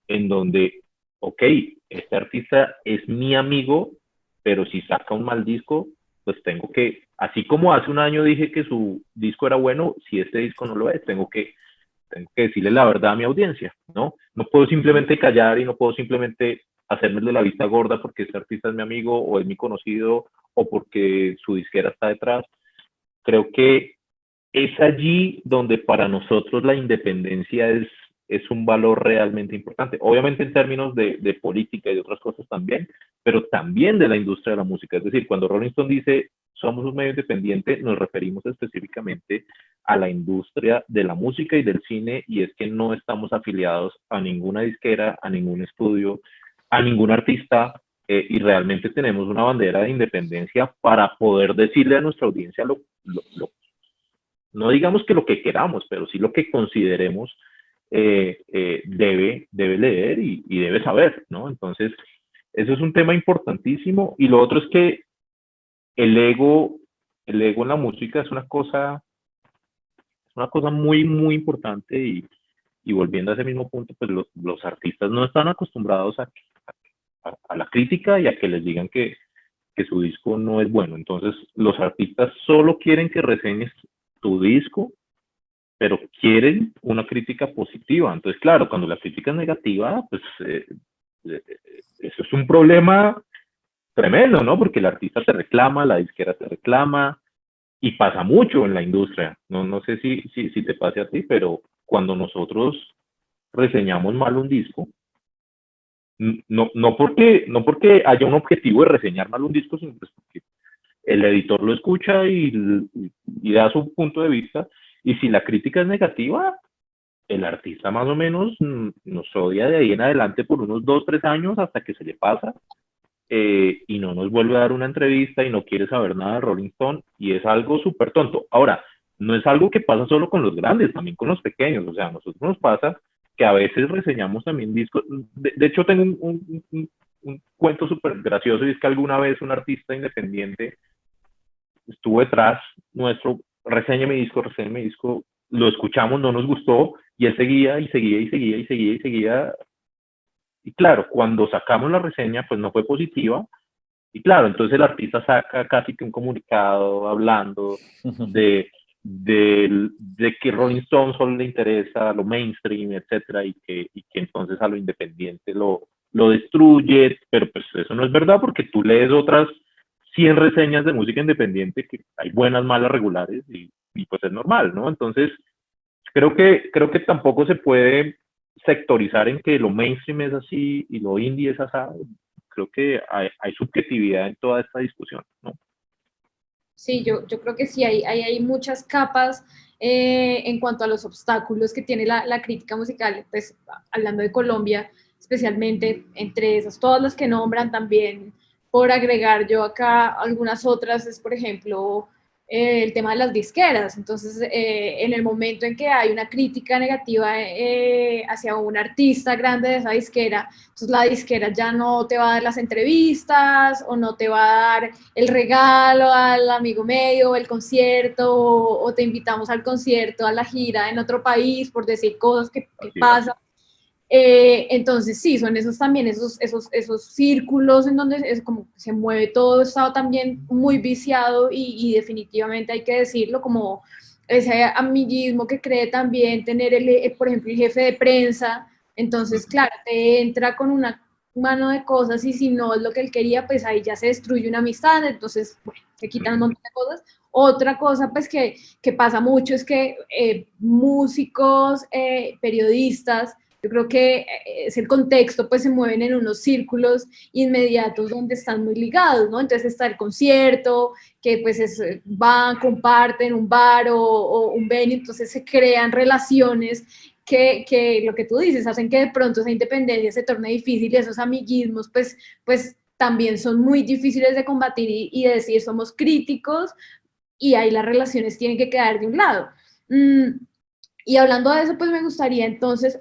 en donde, ok, este artista es mi amigo, pero si saca un mal disco, pues tengo que, así como hace un año dije que su disco era bueno, si este disco no lo es, tengo que decirle la verdad a mi audiencia, ¿no? No puedo simplemente callar y no puedo simplemente hacerme de la vista gorda porque este artista es mi amigo o es mi conocido o porque su disquera está detrás. Creo que es allí donde para nosotros la independencia es un valor realmente importante. Obviamente en términos de política y de otras cosas también, pero también de la industria de la música. Es decir, cuando Rolling Stone dice somos un medio independiente, nos referimos específicamente a la industria de la música y del cine, y es que no estamos afiliados a ninguna disquera, a ningún estudio, a ningún artista, y realmente tenemos una bandera de independencia para poder decirle a nuestra audiencia no digamos que lo que queramos, pero sí lo que consideremos debe leer y debe saber, ¿no? Entonces, eso es un tema importantísimo. Y lo otro es que el ego, el ego en la música es una cosa muy, muy importante, y volviendo a ese mismo punto, pues los artistas no están acostumbrados a la crítica y a que les digan que su disco no es bueno. Entonces, los artistas solo quieren que reseñes tu disco, pero quieren una crítica positiva. Entonces, claro, cuando la crítica es negativa, pues eso es un problema tremendo, ¿no? Porque el artista te reclama, la disquera te reclama, y pasa mucho en la industria. No sé si te pase a ti, pero cuando nosotros reseñamos mal un disco, no porque haya un objetivo de reseñar mal un disco, sino pues porque el editor lo escucha y da su punto de vista, y si la crítica es negativa, el artista más o menos nos odia de ahí en adelante por unos 2, 3 años hasta que se le pasa, y no nos vuelve a dar una entrevista y no quiere saber nada de Rolling Stone, y es algo súper tonto. Ahora, no es algo que pasa solo con los grandes, también con los pequeños. O sea, a nosotros nos pasa que a veces reseñamos también discos. De hecho, tengo un cuento súper gracioso, y es que alguna vez un artista independiente estuvo detrás nuestro, reseña mi disco, lo escuchamos, no nos gustó, y él seguía y seguía y seguía y seguía y seguía. Y claro, cuando sacamos la reseña, pues no fue positiva. Y claro, entonces el artista saca casi que un comunicado hablando de que Rolling Stone solo le interesa lo mainstream, etcétera, y que entonces a lo independiente lo destruye, pero pues eso no es verdad, porque tú lees otras 100 reseñas de música independiente, que hay buenas, malas, regulares, y pues es normal, ¿no? Entonces, creo que tampoco se puede sectorizar en que lo mainstream es así y lo indie es así. Creo que hay subjetividad en toda esta discusión, ¿no? Sí, yo creo que sí, hay muchas capas en cuanto a los obstáculos que tiene la crítica musical, pues hablando de Colombia, especialmente entre esas, todas las que nombran también, por agregar yo acá algunas otras, es por ejemplo el tema de las disqueras. Entonces, en el momento en que hay una crítica negativa hacia un artista grande de esa disquera, entonces la disquera ya no te va a dar las entrevistas o no te va a dar el regalo al amigo medio, el concierto, o te invitamos al concierto, a la gira en otro país, por decir cosas que pasan. Entonces sí, son esos también, esos círculos en donde es como se mueve todo, está también muy viciado, y definitivamente hay que decirlo, como ese amiguismo que cree también tener por ejemplo, el jefe de prensa. Entonces claro, te entra con una mano de cosas, y si no es lo que él quería, pues ahí ya se destruye una amistad. Entonces, bueno, se quitan un montón de cosas. Otra cosa pues que pasa mucho es que músicos, periodistas, yo creo que es el contexto, pues se mueven en unos círculos inmediatos donde están muy ligados, ¿no? Entonces está el concierto, que pues van, comparten un bar o un venue, entonces se crean relaciones que lo que tú dices, hacen que de pronto esa independencia se torne difícil, y esos amiguismos pues también son muy difíciles de combatir y de decir somos críticos, y ahí las relaciones tienen que quedar de un lado. Y hablando de eso, pues me gustaría entonces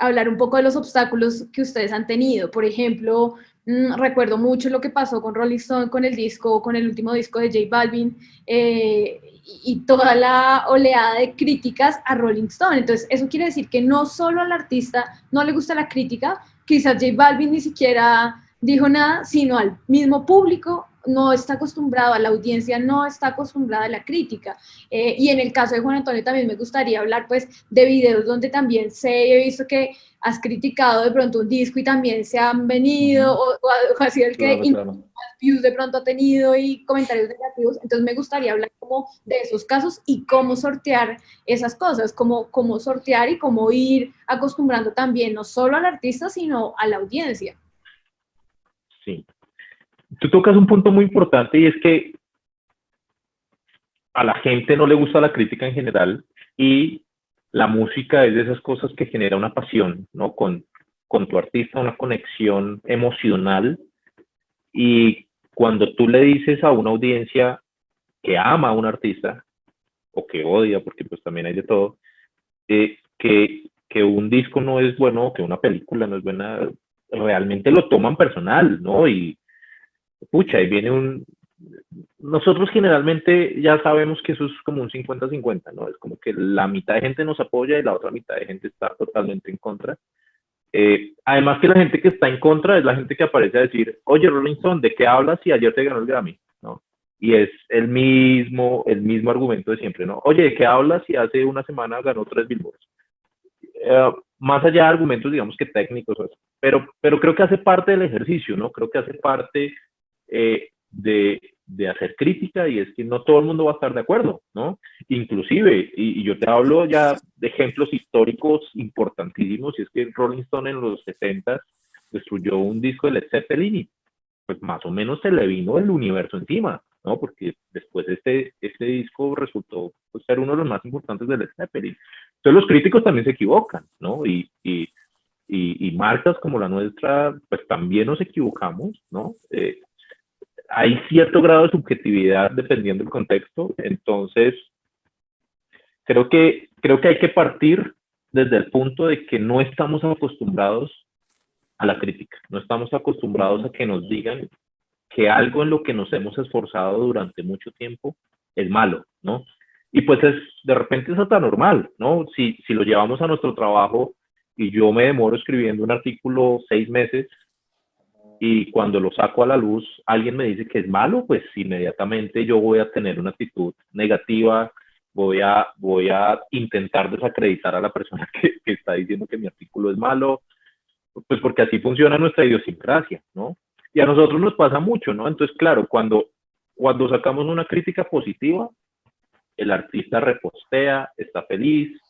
hablar un poco de los obstáculos que ustedes han tenido. Por ejemplo, recuerdo mucho lo que pasó con Rolling Stone, con el disco, con el último disco de J Balvin, y toda la oleada de críticas a Rolling Stone. Entonces, eso quiere decir que no solo al artista no le gusta la crítica, quizás J Balvin ni siquiera dijo nada, sino al mismo público no está acostumbrado, a la audiencia no está acostumbrada a la crítica. Y en el caso de Juan Antonio también me gustaría hablar pues de videos donde también he visto que has criticado de pronto un disco y también se han venido, o ha sido el que Claro. más views de pronto ha tenido y comentarios negativos. Entonces me gustaría hablar como de esos casos y cómo sortear esas cosas, cómo sortear y cómo ir acostumbrando también no solo al artista, sino a la audiencia. Sí. Tú tocas un punto muy importante y es que a la gente no le gusta la crítica en general y la música es de esas cosas que genera una pasión, ¿no? Con tu artista, una conexión emocional, y cuando tú le dices a una audiencia que ama a un artista o que odia, porque pues también hay de todo, que un disco no es bueno, que una película no es buena, realmente lo toman personal, ¿no? Y pucha, ahí viene un... Nosotros generalmente ya sabemos que eso es como un 50-50, ¿no? Es como que la mitad de gente nos apoya y la otra mitad de gente está totalmente en contra. Además que la gente que está en contra es la gente que aparece a decir, oye, Rolling Stone, ¿de qué hablas si ayer te ganó el Grammy? ¿No? Y es el mismo argumento de siempre, ¿no? Oye, ¿de qué hablas si hace una semana ganó 3 Billboards? Más allá de argumentos, digamos que técnicos, pero creo que hace parte del ejercicio, ¿no? Creo que hace parte de hacer crítica, y es que no todo el mundo va a estar de acuerdo, ¿no? Inclusive, y yo te hablo ya de ejemplos históricos importantísimos, y es que Rolling Stone en los 70 destruyó un disco de Led Zeppelin y pues más o menos se le vino el universo encima, ¿no? Porque después este disco resultó pues, ser uno de los más importantes de Led Zeppelin. Entonces los críticos también se equivocan, ¿no? Y marcas como la nuestra, pues también nos equivocamos, ¿no? Hay cierto grado de subjetividad dependiendo del contexto, entonces creo que hay que partir desde el punto de que no estamos acostumbrados a la crítica, no estamos acostumbrados a que nos digan que algo en lo que nos hemos esforzado durante mucho tiempo es malo, ¿no? Y pues de repente es hasta normal, ¿no? Si lo llevamos a nuestro trabajo y yo me demoro escribiendo un artículo 6 meses y cuando lo saco a la luz alguien me dice que es malo, pues inmediatamente yo voy a tener una actitud negativa, voy a intentar desacreditar a la persona que está diciendo que mi artículo es malo, pues porque así funciona nuestra idiosincrasia, ¿no? Y a nosotros nos pasa mucho, ¿no? Entonces, claro, cuando sacamos una crítica positiva, el artista repostea, está feliz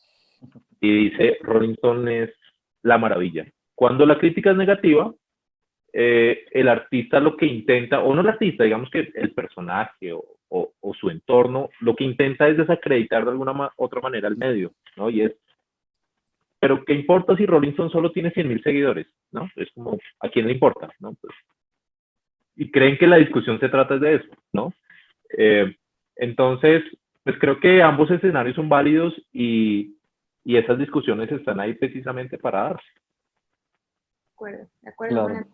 y dice, Rolling Stone es la maravilla. Cuando la crítica es negativa, el artista lo que intenta, o no el artista, digamos que el personaje o su entorno, lo que intenta es desacreditar de alguna otra manera el medio, ¿no? Y es, pero ¿qué importa si Rolling Stone solo tiene 100.000 seguidores? ¿No? Es como, ¿a quién le importa? ¿No? Pues, y creen que la discusión se trata de eso, ¿no? Eh, entonces, pues creo que ambos escenarios son válidos y esas discusiones están ahí precisamente para darse. De acuerdo, Claro. Juan.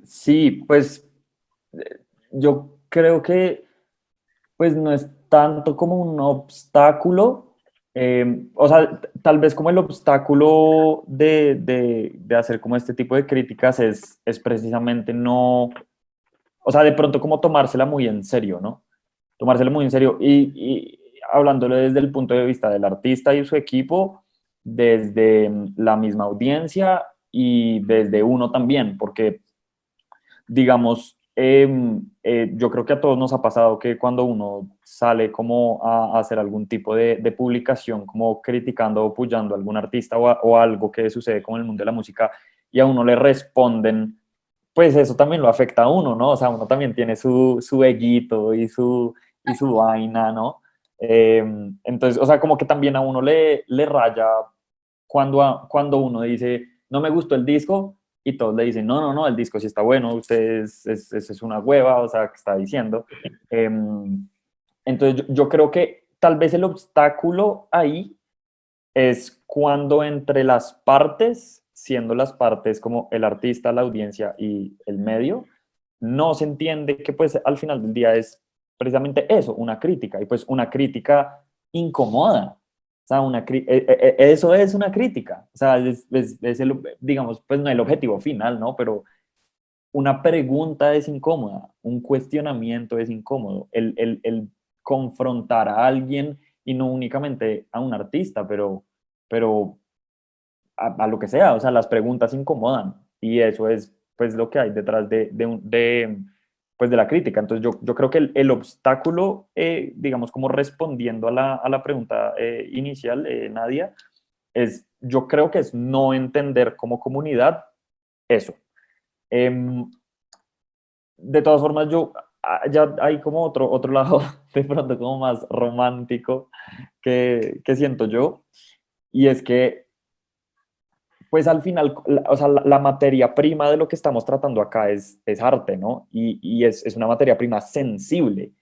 Sí, pues yo creo que pues no es tanto como un obstáculo, o sea, tal vez como el obstáculo de hacer como este tipo de críticas es precisamente no, o sea, de pronto como tomársela muy en serio, ¿no? Tomársela muy en serio y hablándolo desde el punto de vista del artista y su equipo, desde la misma audiencia y desde uno también, porque digamos, yo creo que a todos nos ha pasado que cuando uno sale como a hacer algún tipo de publicación, como criticando o apoyando a algún artista o algo que sucede con el mundo de la música y a uno le responden, pues eso también lo afecta a uno, ¿no? O sea, uno también tiene su eguito y su vaina, ¿no? Entonces, o sea, como que también a uno le raya cuando uno dice, no me gustó el disco, y todos le dicen, no, no, no, el disco sí está bueno, usted es una hueva, o sea, ¿qué está diciendo? Entonces yo creo que tal vez el obstáculo ahí es cuando entre las partes, siendo las partes como el artista, la audiencia y el medio, no se entiende que pues al final del día es precisamente eso, una crítica, y pues una crítica incomoda. O sea, eso es una crítica. O sea, es digamos, pues no el objetivo final, ¿no? Pero una pregunta es incómoda, un cuestionamiento es incómodo, el confrontar a alguien y no únicamente a un artista, pero a lo que sea, o sea, las preguntas incomodan y eso es pues lo que hay detrás pues, de la crítica. Entonces yo creo que el obstáculo, digamos, como respondiendo a la pregunta inicial, Nadia, yo creo que es no entender como comunidad eso. Em, de todas formas, ya hay como otro lado de pronto como más romántico que siento yo, y es que pues al final, o sea, la materia prima de lo que estamos tratando acá es arte, ¿no? Y es una materia prima sensible.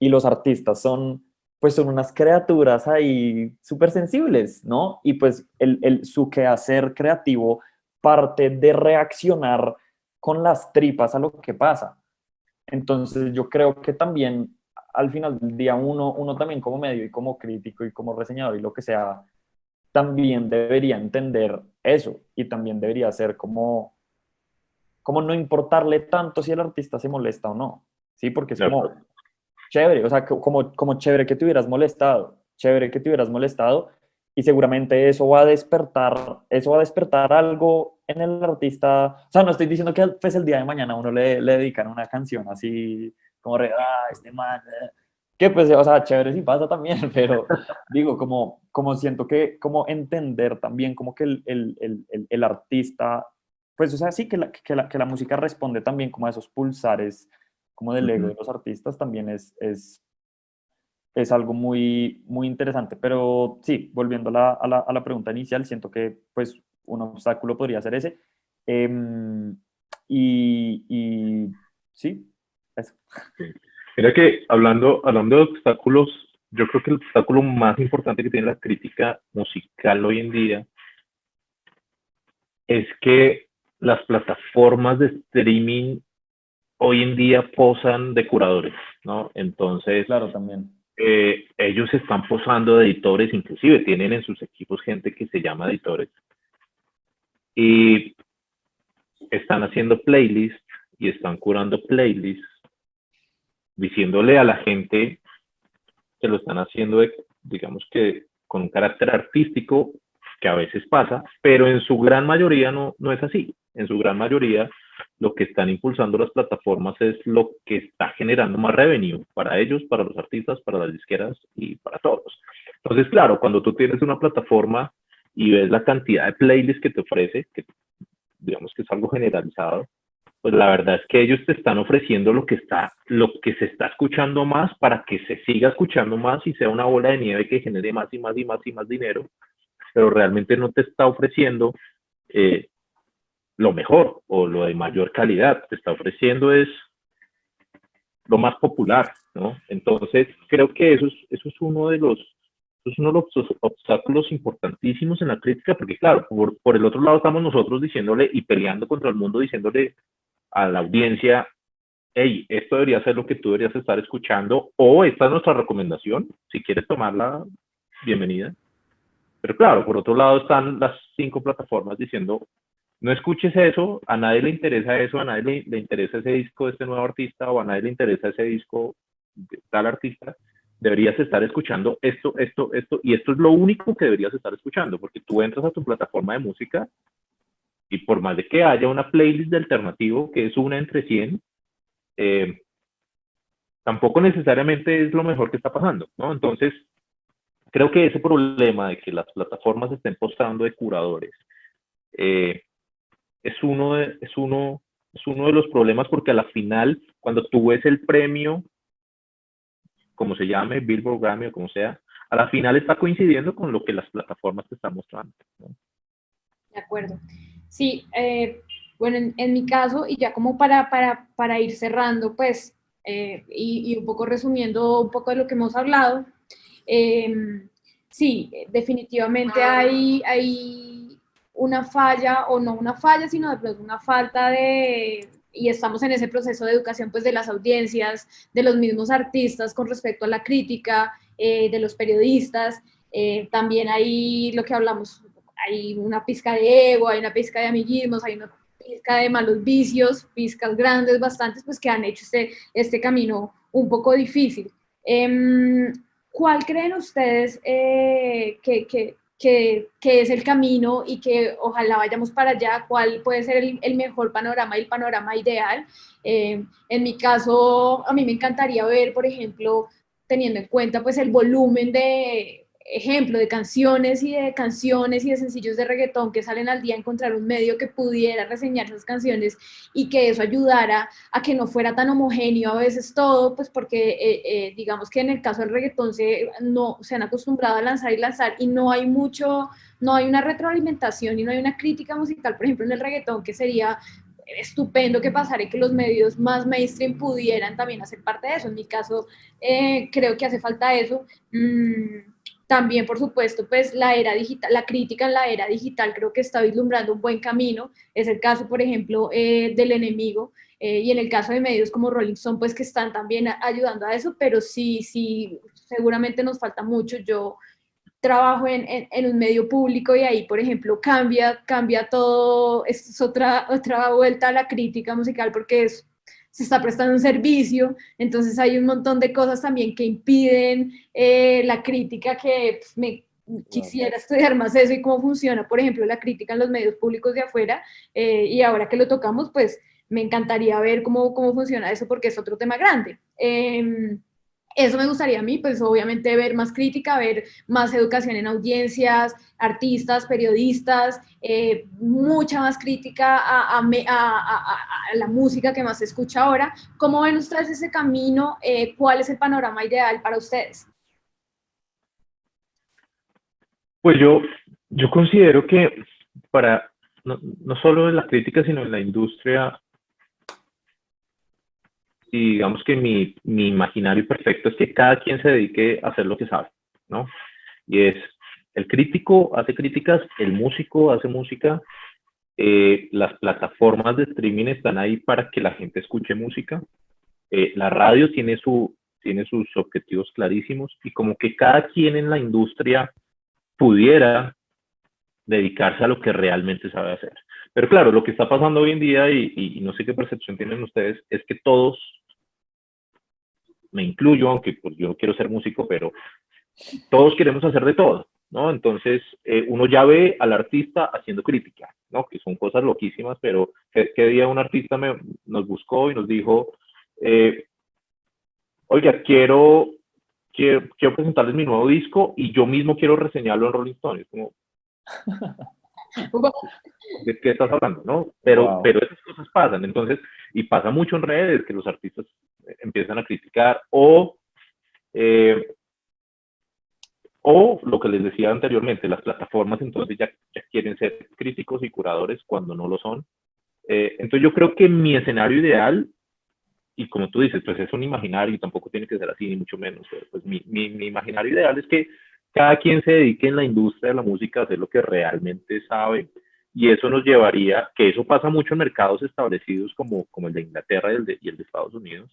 Y los artistas pues son unas criaturas ahí súper sensibles, ¿no? Y pues su quehacer creativo parte de reaccionar con las tripas a lo que pasa. Entonces yo creo que también al final del día uno también como medio y como crítico y como reseñador y lo que sea, también debería entender eso y también debería ser como no importarle tanto si el artista se molesta o no, ¿sí? Porque es De como acuerdo. chévere, o sea, como chévere que te hubieras molestado, chévere que te hubieras molestado y seguramente eso va a despertar algo en el artista. O sea, no estoy diciendo que pues el día de mañana a uno le dedican una canción así como, este man, que pues, o sea, chévere si pasa también, pero digo, como siento que, como entender también como que el artista, pues, o sea, sí, que la música responde también como a esos pulsares como del ego de Ujú. los artistas también es algo muy, muy interesante. Pero sí, volviendo a la pregunta inicial, siento que pues un obstáculo podría ser ese. Em, y sí, eso. Sí. Mira que hablando de obstáculos, yo creo que el obstáculo más importante que tiene la crítica musical hoy en día es que las plataformas de streaming hoy en día posan de curadores, ¿no? Entonces, Claro, también. ellos están posando de editores, inclusive tienen en sus equipos gente que se llama editores, y están haciendo playlists y están curando playlists, diciéndole a la gente que lo están haciendo, digamos que con un carácter artístico, que a veces pasa, pero en su gran mayoría no es así. En su gran mayoría, lo que están impulsando las plataformas es lo que está generando más revenue para ellos, para los artistas, para las disqueras y para todos. Entonces, claro, cuando tú tienes una plataforma y ves la cantidad de playlists que te ofrece, que digamos que es algo generalizado, pues la verdad es que ellos te están ofreciendo lo que se está escuchando más para que se siga escuchando más y sea una bola de nieve que genere más y más y más y más dinero, pero realmente no te está ofreciendo eh, lo mejor o lo de mayor calidad, te está ofreciendo es lo más popular, ¿no? Entonces, creo que eso es uno de los obstáculos importantísimos en la crítica, porque claro, por el otro lado estamos nosotros diciéndole y peleando contra el mundo, diciéndole a la audiencia, hey, esto debería ser lo que tú deberías estar escuchando, o esta es nuestra recomendación, si quieres tomarla, bienvenida. Pero claro, por otro lado están las 5 plataformas diciendo, no escuches eso, a nadie le interesa eso, a nadie le interesa ese disco de este nuevo artista, o a nadie le interesa ese disco de tal artista, deberías estar escuchando esto, y esto es lo único que deberías estar escuchando, porque tú entras a tu plataforma de música y por más de que haya una playlist de alternativo, que es una entre 100, eh, tampoco necesariamente es lo mejor que está pasando, ¿no? Entonces, creo que ese problema de que las plataformas estén postando de curadores eh, es uno de los problemas porque a la final, cuando tú ves el premio, como se llame, Billboard, Grammy o como sea, a la final está coincidiendo con lo que las plataformas te están mostrando, ¿no? De acuerdo. Sí, bueno, en mi caso, y ya como para ir cerrando, pues, y un poco resumiendo un poco de lo que hemos hablado, eh, sí, definitivamente hay una falla, o no una falla, sino de pronto una falta de, y estamos en ese proceso de educación pues de las audiencias, de los mismos artistas con respecto a la crítica, de los periodistas, también hay lo que hablamos, hay una pizca de ego, hay una pizca de amiguismos, hay una pizca de malos vicios, pizcas grandes, bastantes, pues que han hecho este camino un poco difícil. ¿Cuál creen ustedes que es el camino y que ojalá vayamos para allá? ¿Cuál puede ser el mejor panorama y el panorama ideal? En mi caso, a mí me encantaría ver, por ejemplo, teniendo en cuenta pues el volumen de ejemplo de canciones y de sencillos de reggaetón que salen al día, encontrar un medio que pudiera reseñar esas canciones y que eso ayudara a que no fuera tan homogéneo a veces todo, pues porque digamos que en el caso del reggaetón no, se han acostumbrado a lanzar y lanzar y no hay mucho, no hay una retroalimentación y no hay una crítica musical, por ejemplo, en el reggaetón, que sería estupendo que pasara y que los medios más mainstream pudieran también hacer parte de eso. En mi caso, creo que hace falta eso. También, por supuesto, pues la era digital, la crítica en la era digital creo que está vislumbrando un buen camino. Es el caso, por ejemplo, del enemigo, y en el caso de medios como Rolling Stone, pues que están también ayudando a eso, pero sí, sí, seguramente nos falta mucho. Yo trabajo en un medio público y ahí, por ejemplo, cambia todo, es otra vuelta a la crítica musical porque se está prestando un servicio, entonces hay un montón de cosas también que impiden la crítica que pues, me quisiera estudiar más eso y cómo funciona, por ejemplo, la crítica en los medios públicos de afuera, y ahora que lo tocamos, pues me encantaría ver cómo funciona eso porque es otro tema grande. Eso me gustaría a mí, pues obviamente ver más crítica, ver más educación en audiencias, artistas, periodistas, mucha más crítica a la música que más se escucha ahora. ¿Cómo ven ustedes ese camino? ¿Cuál es el panorama ideal para ustedes? Pues yo considero que para, no solo en la crítica, sino en la industria, y digamos que mi imaginario perfecto es que cada quien se dedique a hacer lo que sabe, ¿no? Y es, el crítico hace críticas, el músico hace música, las plataformas de streaming están ahí para que la gente escuche música, la radio tiene sus objetivos clarísimos y como que cada quien en la industria pudiera dedicarse a lo que realmente sabe hacer. Pero claro, lo que está pasando hoy en día, y no sé qué percepción tienen ustedes, es que todos, me incluyo, aunque pues yo no quiero ser músico, pero todos queremos hacer de todo, ¿no? Entonces, uno ya ve al artista haciendo crítica, ¿no? Que son cosas loquísimas, pero ¿qué día un artista nos buscó y nos dijo, oiga, quiero presentarles mi nuevo disco y yo mismo quiero reseñarlo en Rolling Stone? Es como, ¿de qué estás hablando? ¿No? Pero esas cosas pasan, entonces, y pasa mucho en redes que los artistas empiezan a criticar o lo que les decía anteriormente, las plataformas entonces ya quieren ser críticos y curadores cuando no lo son. Entonces yo creo que mi escenario ideal, y como tú dices, pues es un imaginario y tampoco tiene que ser así, ni mucho menos, pero pues mi imaginario ideal es que cada quien se dedique en la industria de la música a hacer lo que realmente sabe, y eso nos llevaría, que eso pasa mucho en mercados establecidos como el de Inglaterra y el de Estados Unidos,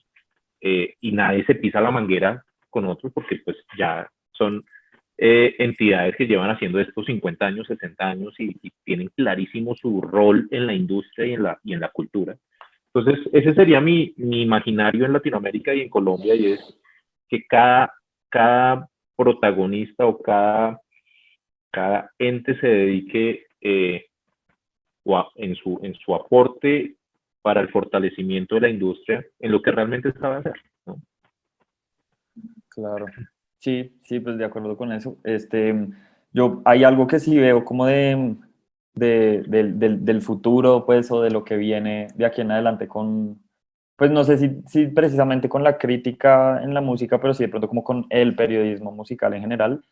y nadie se pisa la manguera con otros porque pues ya son entidades que llevan haciendo esto 50 años, 60 años y tienen clarísimo su rol en la industria y en la cultura. Entonces, ese sería mi imaginario en Latinoamérica y en Colombia, y es que cada protagonista o cada ente se dedique en su aporte para el fortalecimiento de la industria en lo que realmente sabe hacer, ¿no? Claro. Sí, sí, pues de acuerdo con eso. Yo hay algo que sí veo como del futuro, pues, o de lo que viene de aquí en adelante con, pues no sé si precisamente con la crítica en la música, pero sí de pronto como con el periodismo musical en general.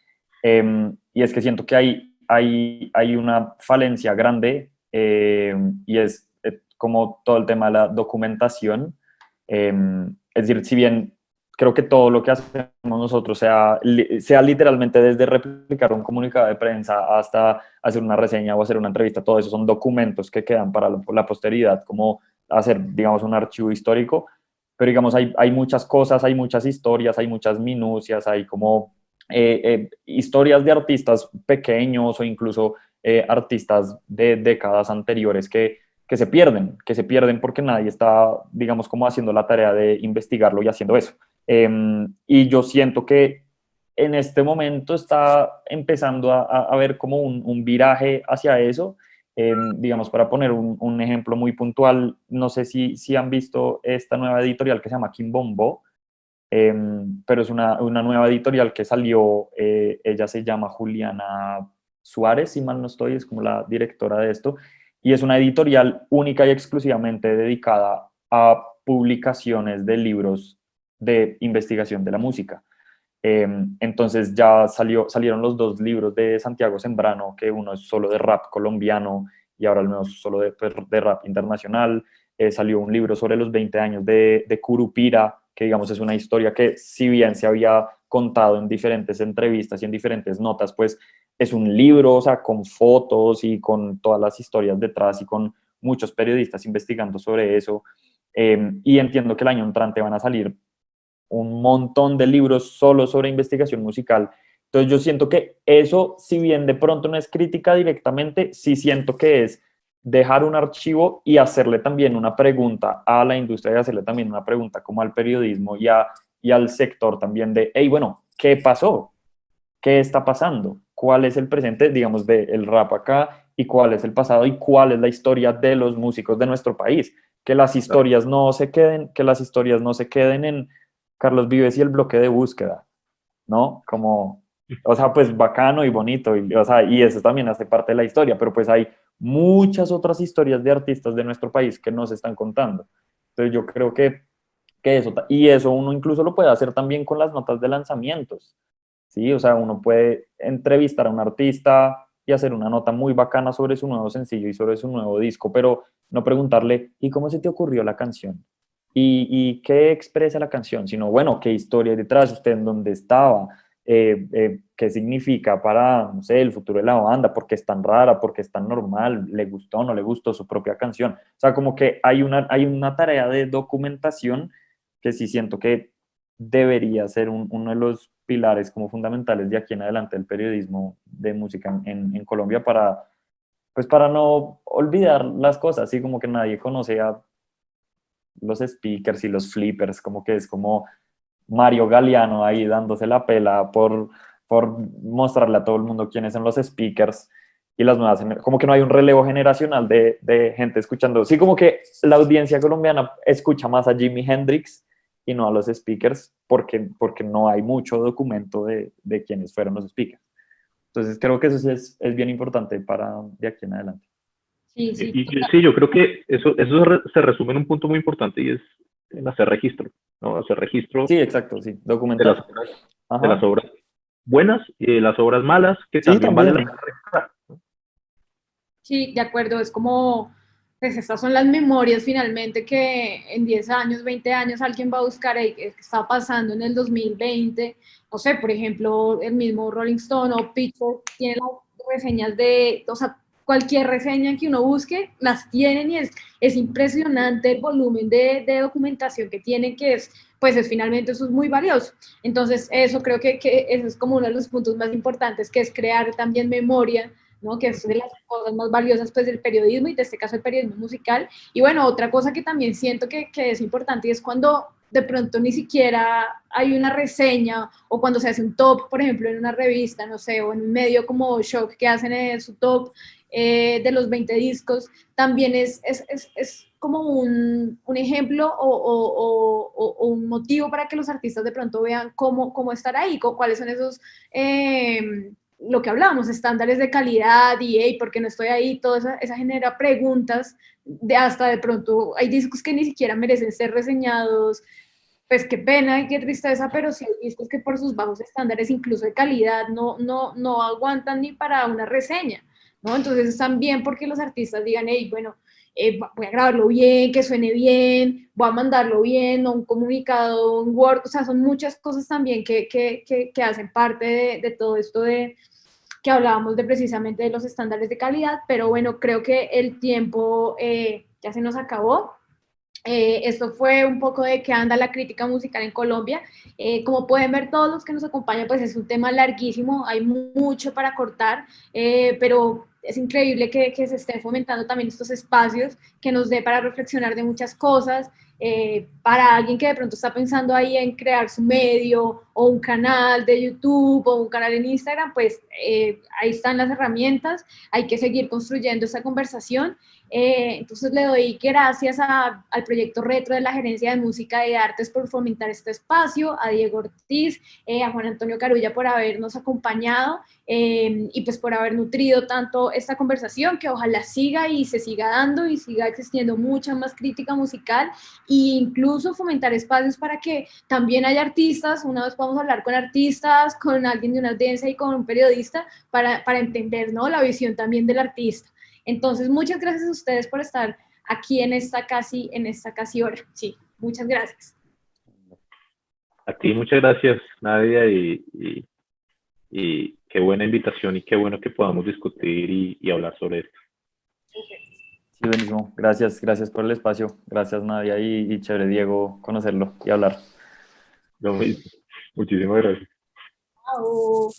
Y es que siento que hay una falencia grande, y es como todo el tema de la documentación. Es decir, si bien creo que todo lo que hacemos nosotros, sea literalmente desde replicar un comunicado de prensa hasta hacer una reseña o hacer una entrevista, todo eso son documentos que quedan para la posteridad, como hacer, digamos, un archivo histórico, pero digamos, hay muchas cosas, hay muchas historias, hay muchas minucias, hay como historias de artistas pequeños o incluso artistas de décadas anteriores que se pierden porque nadie está, digamos, como haciendo la tarea de investigarlo y haciendo eso. Y yo siento que en este momento está empezando a ver como un viraje hacia eso. Digamos, para poner un ejemplo muy puntual, no sé si han visto esta nueva editorial que se llama Kimbombo, pero es una nueva editorial que salió, ella se llama Juliana Suárez, si mal no estoy, es como la directora de esto, y es una editorial única y exclusivamente dedicada a publicaciones de libros de investigación de la música. Entonces ya salieron los dos libros de Santiago Sembrano, que uno es solo de rap colombiano y ahora el nuevo es solo de rap internacional. Salió un libro sobre los 20 años de Curupira, que digamos es una historia que si bien se había contado en diferentes entrevistas y en diferentes notas, pues es un libro, o sea, con fotos y con todas las historias detrás y con muchos periodistas investigando sobre eso. Y entiendo que el año entrante van a salir un montón de libros solo sobre investigación musical. Entonces yo siento que eso, si bien de pronto no es crítica directamente, sí siento que es dejar un archivo y hacerle también una pregunta a la industria y hacerle también una pregunta como al periodismo y al sector también de, hey, bueno, ¿qué pasó? ¿Qué está pasando? ¿Cuál es el presente, digamos, del rap acá y cuál es el pasado y cuál es la historia de los músicos de nuestro país? Que las historias no se queden, que las historias no se queden en Carlos Vives y el bloque de búsqueda, ¿no? Como, o sea, pues bacano y bonito, o sea, y eso también hace parte de la historia, pero pues hay muchas otras historias de artistas de nuestro país que no se están contando. Entonces yo creo que eso, y eso uno incluso lo puede hacer también con las notas de lanzamientos, ¿sí? O sea, uno puede entrevistar a un artista y hacer una nota muy bacana sobre su nuevo sencillo y sobre su nuevo disco, pero no preguntarle, ¿y cómo se te ocurrió la canción? ¿Y qué expresa la canción? Sino, bueno, ¿qué historia hay detrás? ¿Usted en dónde estaba? ¿Qué significa para, no sé, el futuro de la banda? ¿Por qué es tan rara? ¿Por qué es tan normal? ¿Le gustó o no le gustó su propia canción? O sea, como que hay una tarea de documentación que sí siento que debería ser uno de los pilares como fundamentales de aquí en adelante del periodismo de música en Colombia pues para no olvidar las cosas, así como que nadie conoce a los speakers y los flippers, como que es como Mario Galeano ahí dándose la pela por mostrarle a todo el mundo quiénes son los speakers y las nuevas, como que no hay un relevo generacional de gente escuchando. Sí, como que la audiencia colombiana escucha más a Jimi Hendrix y no a los speakers porque no hay mucho documento de quiénes fueron los speakers. Entonces creo que eso sí es bien importante para de aquí en adelante. Sí, sí, Sí, yo creo que eso se resume en un punto muy importante y es en hacer registro, ¿no? Hacer registro Sí, exacto, sí, de las documentar. obras, de las Ajá. obras buenas y de las obras malas que Sí, también vale la también. pena registrar. sí, de acuerdo, es como, pues estas son las memorias finalmente que en 10 años, 20 años alguien va a buscar ahí qué está pasando en el 2020, no sé, por ejemplo, el mismo Rolling Stone o Pitchfork tiene las reseñas de, o sea, cualquier reseña que uno busque, las tienen y es impresionante el volumen de documentación que tienen, que es, pues es finalmente eso es muy valioso. Entonces, eso creo que eso es como uno de los puntos más importantes, que es crear también memoria, ¿no? Que es de las cosas más valiosas pues, del periodismo y de este caso el periodismo musical. Y bueno, otra cosa que también siento que es importante y es cuando de pronto ni siquiera hay una reseña o cuando se hace un top, por ejemplo, en una revista, no sé, o en un medio como Shock que hacen su top de los 20 discos, también es como un ejemplo o un motivo para que los artistas de pronto vean cómo estar ahí, cuáles son esos lo que hablábamos, estándares de calidad y hey, ¿por qué no estoy ahí? Todo esa genera preguntas de hasta de pronto hay discos que ni siquiera merecen ser reseñados, pues qué pena y qué tristeza, pero sí hay discos que por sus bajos estándares, incluso de calidad, no aguantan ni para una reseña, ¿no? Entonces también porque los artistas digan, hey, bueno, voy a grabarlo bien, que suene bien, voy a mandarlo bien, o un comunicado, un Word, o sea, son muchas cosas también que hacen parte de todo esto de que hablábamos de precisamente de los estándares de calidad, pero bueno, creo que el tiempo ya se nos acabó. Esto fue un poco de qué anda la crítica musical en Colombia. Como pueden ver todos los que nos acompañan, pues es un tema larguísimo, hay mucho para cortar, pero es increíble que se estén fomentando también estos espacios que nos dé para reflexionar de muchas cosas. Para alguien que de pronto está pensando ahí en crear su medio o un canal de YouTube o un canal en Instagram, pues ahí están las herramientas, hay que seguir construyendo esa conversación. Entonces le doy gracias al proyecto Retro de la Gerencia de Música y Artes por fomentar este espacio, a Diego Ortiz, a Juan Antonio Carulla por habernos acompañado y pues por haber nutrido tanto esta conversación que ojalá siga y se siga dando y siga existiendo mucha más crítica musical e incluso fomentar espacios para que también haya artistas, una vez podamos hablar con artistas, con alguien de una audiencia y con un periodista para entender, ¿no?, la visión también del artista. Entonces, muchas gracias a ustedes por estar aquí en esta casi hora. Sí, muchas gracias. A ti muchas gracias, Nadia, y qué buena invitación y qué bueno que podamos discutir y hablar sobre esto. Sí, buenísimo. Gracias, gracias por el espacio. Gracias, Nadia, y chévere, Diego, conocerlo y hablar. Lo mismo. Muchísimas gracias. Chao.